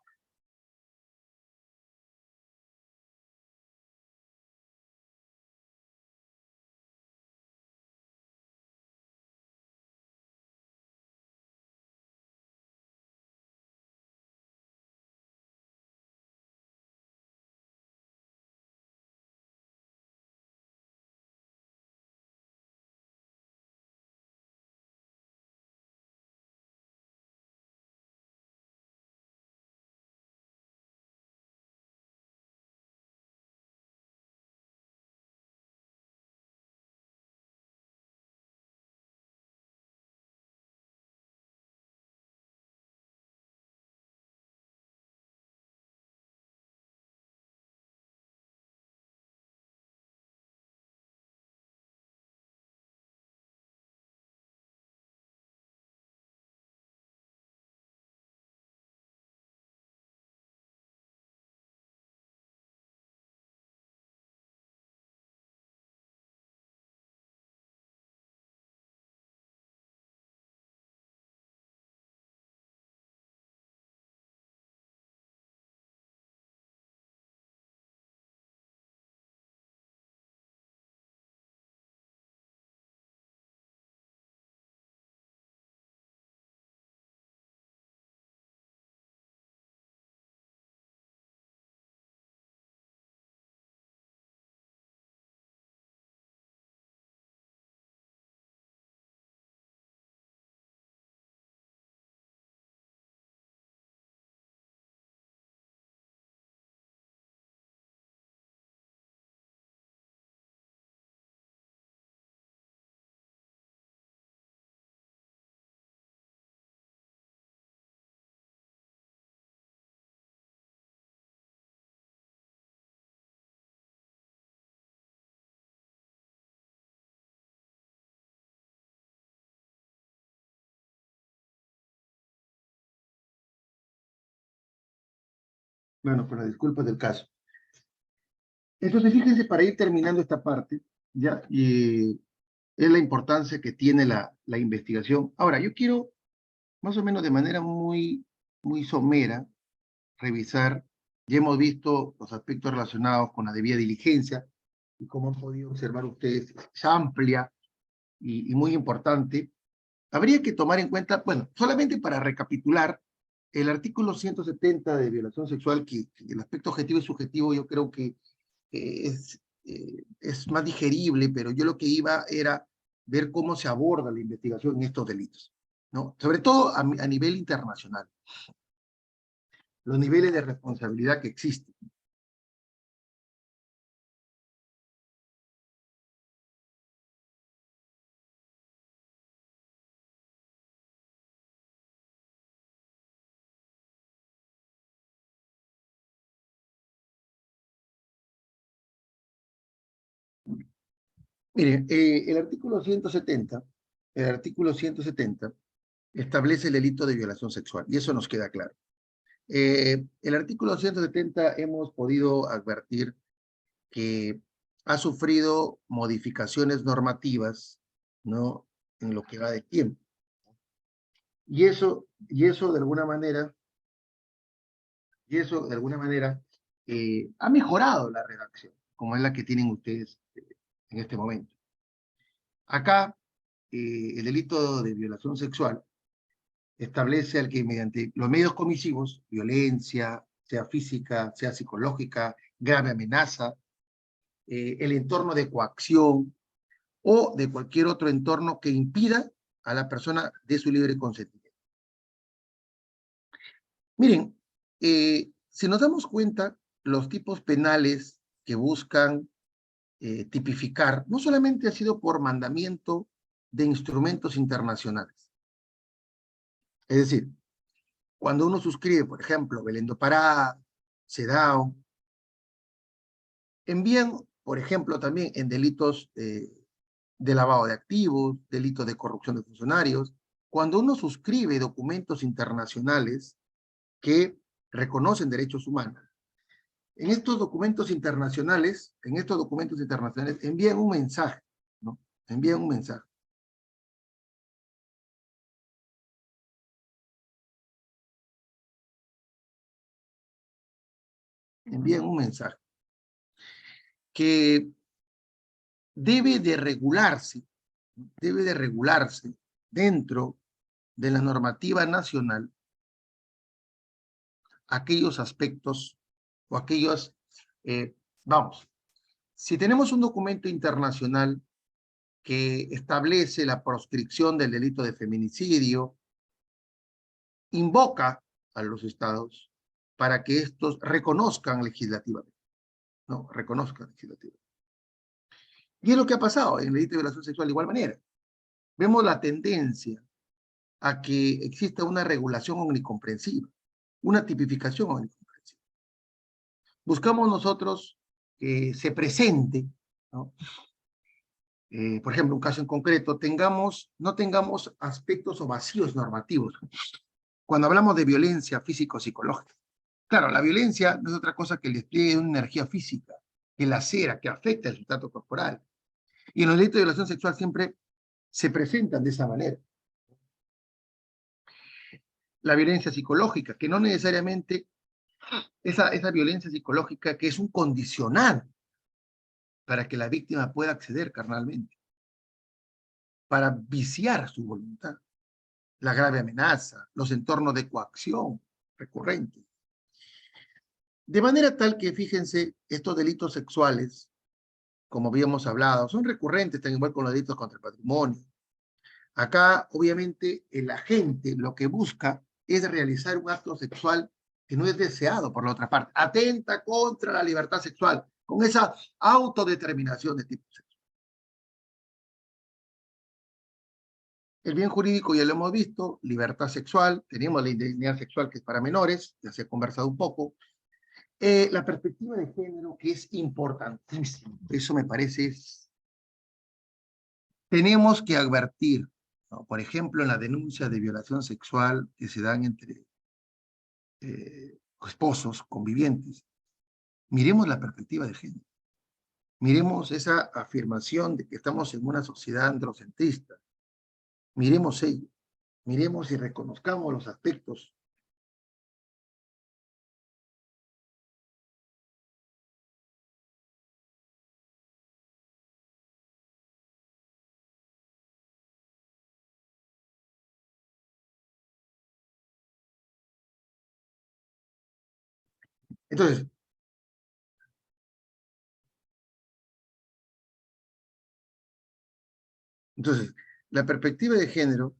Bueno, con las disculpas del caso. Entonces, fíjense, para ir terminando esta parte, ya, es la importancia que tiene la investigación. Ahora, yo quiero, más o menos de manera muy somera, revisar, ya hemos visto los aspectos relacionados con la debida diligencia, y como han podido observar ustedes, es amplia y muy importante. Habría que tomar en cuenta, bueno, solamente para recapitular, el artículo 170 de violación sexual, que el aspecto objetivo y subjetivo yo creo que es más digerible, pero yo lo que iba era ver cómo se aborda la investigación en estos delitos, ¿no? Sobre todo a nivel internacional, los niveles de responsabilidad que existen. Miren, el artículo 170 establece el delito de violación sexual, y eso nos queda claro. El artículo 170 hemos podido advertir que ha sufrido modificaciones normativas, ¿no? En lo que va de tiempo. Y eso de alguna manera Y eso, de alguna manera, ha mejorado la redacción, como es la que tienen ustedes en este momento. Acá, el delito de violación sexual establece al que mediante los medios comisivos, violencia, sea física, sea psicológica, grave amenaza, el entorno de coacción o de cualquier otro entorno que impida a la persona de su libre consentimiento. Miren, si nos damos cuenta, los tipos penales que buscan tipificar no solamente ha sido por mandamiento de instrumentos internacionales. Es decir, cuando uno suscribe, por ejemplo, Belén do Pará, CEDAW, envían, por ejemplo, también en delitos de lavado de activos, delitos de corrupción de funcionarios, cuando uno suscribe documentos internacionales que reconocen derechos humanos, en estos documentos internacionales, envían un mensaje, ¿no? Envían un mensaje. Envían un mensaje que debe de regularse dentro de la normativa nacional aquellos aspectos o aquellos, vamos, si tenemos un documento internacional que establece la proscripción del delito de feminicidio, invoca a los estados para que estos reconozcan legislativamente, ¿no? Reconozcan legislativamente. Y es lo que ha pasado en el delito de violación sexual de igual manera. Vemos la tendencia a que exista una regulación omnicomprensiva, una tipificación omnicomprensiva. Buscamos nosotros que se presente, ¿no? Por ejemplo, un caso en concreto, no tengamos aspectos o vacíos normativos. Cuando hablamos de violencia físico-psicológica, claro, la violencia no es otra cosa que el despliegue de una energía física, que lacera, que afecta el sustrato corporal. Y en los delitos de violación sexual siempre se presentan de esa manera. La violencia psicológica, que no necesariamente, esa violencia psicológica que es un condicional para que la víctima pueda acceder carnalmente, para viciar su voluntad. La grave amenaza, los entornos de coacción recurrentes. De manera tal que, fíjense, estos delitos sexuales, como habíamos hablado, son recurrentes, tan igual con los delitos contra el patrimonio. Acá, obviamente, el agente lo que busca es realizar un acto sexual que no es deseado por la otra parte. Atenta contra la libertad sexual, con esa autodeterminación de tipo sexual. El bien jurídico ya lo hemos visto, libertad sexual, tenemos la indignidad sexual que es para menores, ya se ha conversado un poco. La perspectiva de género, que es importantísimo, eso me parece, tenemos que advertir, ¿no? Por ejemplo, en la denuncia de violación sexual que se dan entre esposos, convivientes, miremos la perspectiva de género, miremos esa afirmación de que estamos en una sociedad androcentrista, miremos ello, miremos y reconozcamos los aspectos. Entonces, entonces, la perspectiva de género,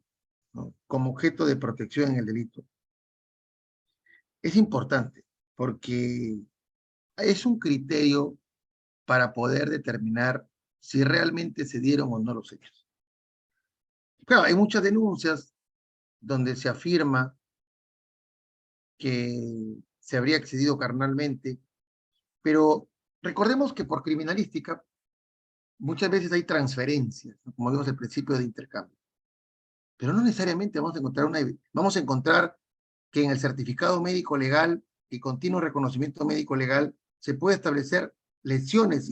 ¿no?, como objeto de protección en el delito es importante porque es un criterio para poder determinar si realmente se dieron o no los hechos. Claro, hay muchas denuncias donde se afirma que se habría accedido carnalmente, pero recordemos que por criminalística muchas veces hay transferencias, ¿no?, como vemos el principio de intercambio. Pero no necesariamente vamos a encontrar que en el certificado médico legal y continuo reconocimiento médico legal se puede establecer lesiones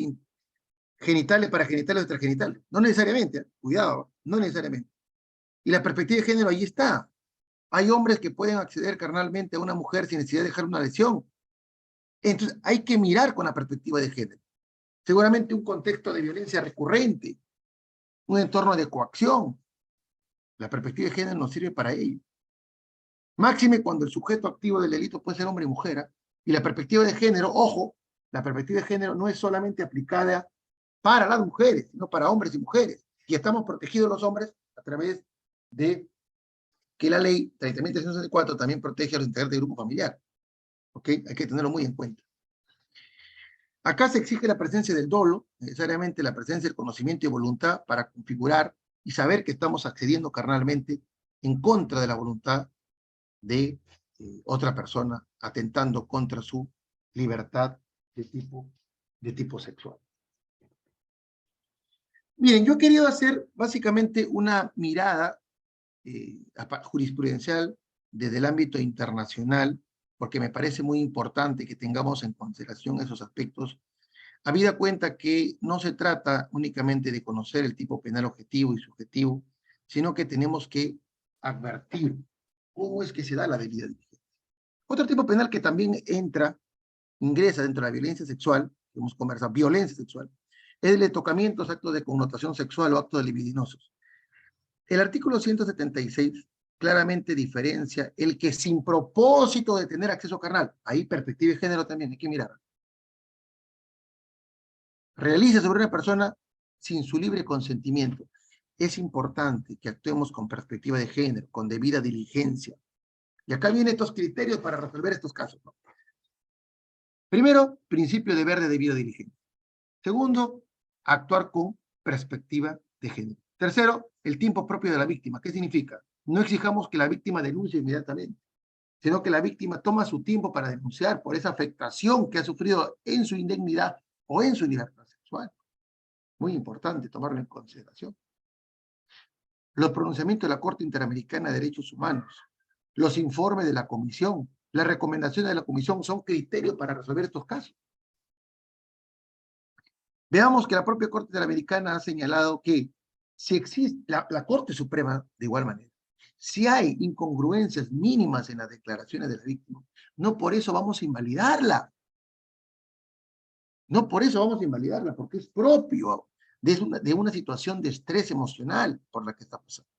genitales para genitales o extragenitales. No necesariamente, cuidado, no necesariamente. Y la perspectiva de género ahí está. Hay hombres que pueden acceder carnalmente a una mujer sin necesidad de dejar una lesión. Entonces, hay que mirar con la perspectiva de género. Seguramente un contexto de violencia recurrente, un entorno de coacción. La perspectiva de género nos sirve para ello. Máxime cuando el sujeto activo del delito puede ser hombre y mujer. ¿Eh? Y la perspectiva de género, ojo, la perspectiva de género no es solamente aplicada para las mujeres, sino para hombres y mujeres. Y estamos protegidos los hombres a través de que la ley 30.364 también protege a los integrantes del grupo familiar. ¿Ok? Hay que tenerlo muy en cuenta. Acá se exige la presencia del dolo, necesariamente la presencia del conocimiento y voluntad para configurar y saber que estamos accediendo carnalmente en contra de la voluntad de otra persona, atentando contra su libertad de tipo sexual. Bien, yo he querido hacer básicamente una mirada jurisprudencial desde el ámbito internacional, porque me parece muy importante que tengamos en consideración esos aspectos, habida cuenta que no se trata únicamente de conocer el tipo penal objetivo y subjetivo, sino que tenemos que advertir cómo es que se da la debida diligencia. Otro tipo penal que también ingresa dentro de la violencia sexual, que hemos conversado, violencia sexual, es el de tocamientos, actos de connotación sexual o actos libidinosos. El artículo 176 claramente diferencia el que sin propósito de tener acceso carnal, ahí perspectiva de género también hay que mirar, realice sobre una persona sin su libre consentimiento. Es importante que actuemos con perspectiva de género, con debida diligencia. Y acá vienen estos criterios para resolver estos casos, ¿no? Primero, principio de deber de debida diligencia. Segundo, actuar con perspectiva de género. Tercero, el tiempo propio de la víctima. ¿Qué significa? No exijamos que la víctima denuncie inmediatamente, sino que la víctima toma su tiempo para denunciar por esa afectación que ha sufrido en su indignidad o en su libertad sexual. Muy importante tomarlo en consideración. Los pronunciamientos de la Corte Interamericana de Derechos Humanos, los informes de la Comisión, las recomendaciones de la Comisión son criterios para resolver estos casos. Veamos que la propia Corte Interamericana ha señalado que si existe, la Corte Suprema de igual manera, si hay incongruencias mínimas en las declaraciones de la víctima, no por eso vamos a invalidarla. No por eso vamos a invalidarla, porque es propio de una situación de estrés emocional por la que está pasando.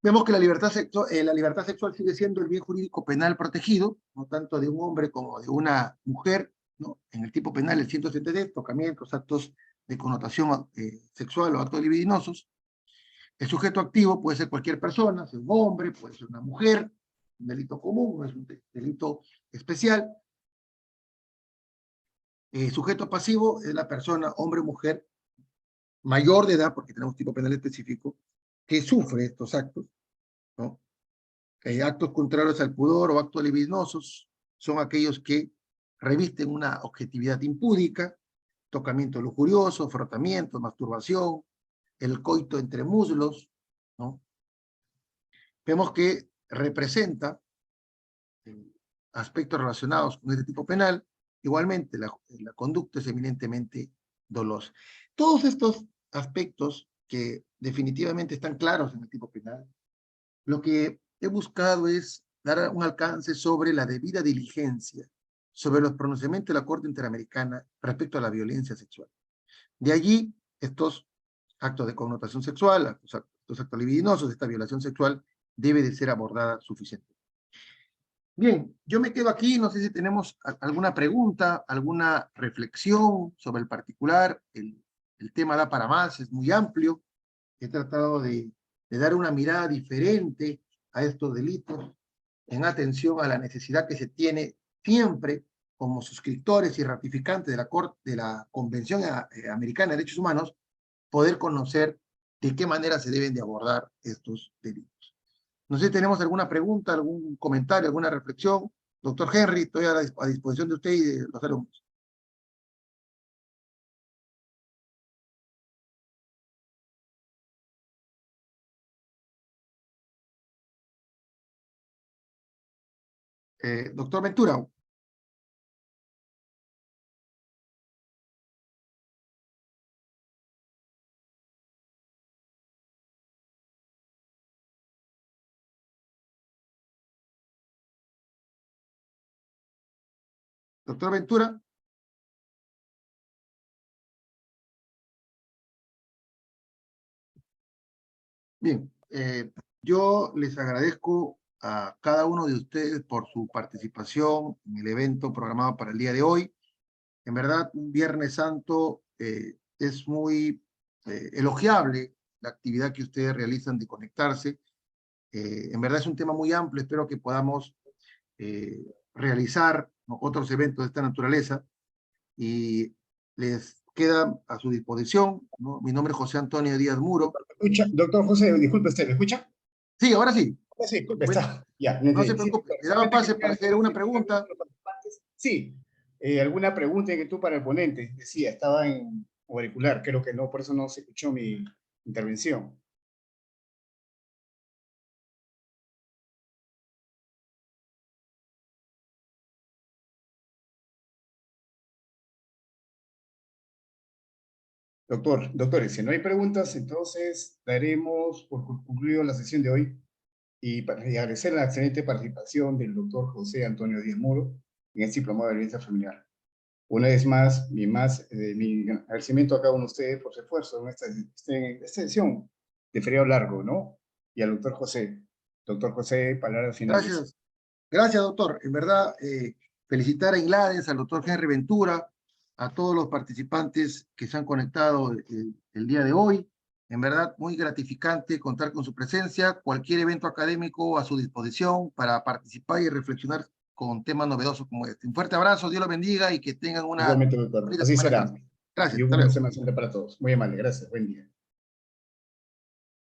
Vemos que la libertad sexual sigue siendo el bien jurídico penal protegido, no tanto de un hombre como de una mujer, ¿no? En el tipo penal, el 173, tocamientos, actos de connotación sexual o actos libidinosos. El sujeto activo puede ser cualquier persona, sea un hombre, puede ser una mujer, un delito común, no es un delito especial. Sujeto pasivo es la persona, hombre o mujer, mayor de edad, porque tenemos tipo penal específico, que sufre estos actos, ¿no? Actos contrarios al pudor o actos libidinosos son aquellos que revisten una objetividad impúdica, tocamiento lujurioso, frotamiento, masturbación, el coito entre muslos, ¿no? Vemos que representa aspectos relacionados con este tipo penal. Igualmente, la conducta es eminentemente dolosa. Todos estos aspectos que definitivamente están claros en el tipo penal, lo que he buscado es dar un alcance sobre la debida diligencia, sobre los pronunciamientos de la Corte Interamericana respecto a la violencia sexual. De allí, estos actos de connotación sexual, estos actos libidinosos, esta violación sexual, debe de ser abordada suficientemente. Bien, yo me quedo aquí, no sé si tenemos alguna pregunta, alguna reflexión sobre el particular, el tema da para más, es muy amplio, he tratado de dar una mirada diferente a estos delitos, en atención a la necesidad que se tiene siempre como suscriptores y ratificantes de la Convención Americana de Derechos Humanos, poder conocer de qué manera se deben de abordar estos delitos. No sé si tenemos alguna pregunta, algún comentario, alguna reflexión. Doctor Henry, estoy a disposición de usted y de los alumnos. Doctor Ventura. Doctor Ventura. Bien, yo les agradezco a cada uno de ustedes por su participación en el evento programado para el día de hoy. En verdad, un Viernes Santo es muy elogiable la actividad que ustedes realizan de conectarse. En verdad es un tema muy amplio, espero que podamos realizar, ¿no?, otros eventos de esta naturaleza y les queda a su disposición, ¿no? Mi nombre es José Antonio Díaz Muro. Escucha, doctor José, disculpe usted, ¿me escucha? Sí, ahora sí. Sí, disculpe, Bueno, está. Ya, no se sí, preocupe, doctor, le daba solamente pase para quería hacer una identificar a pregunta. los participantes. Sí, alguna pregunta que tú para el ponente. Decía, estaba en auricular, creo que no, por eso no se escuchó mi intervención. Doctores, si no hay preguntas, entonces daremos por concluido la sesión de hoy y agradecer la excelente participación del doctor José Antonio Díaz Muro en este diplomado de violencia familiar. Una vez más, mi agradecimiento a cada uno de ustedes por su esfuerzo en esta sesión de feriado largo, ¿no? Y al doctor José. Doctor José, palabras finales. Gracias. Gracias, doctor. En verdad, felicitar a Inlades, al doctor Henry Ventura, a todos los participantes que se han conectado el día de hoy. En verdad, muy gratificante contar con su presencia. Cualquier evento académico a su disposición para participar y reflexionar con temas novedosos como este. Un fuerte abrazo, Dios los bendiga y que tengan una Igualmente, doctor. bonita Así Semana será. Santa. Gracias, Y un hasta buen luego. semana para todos. Muy amable. Gracias. Buen día.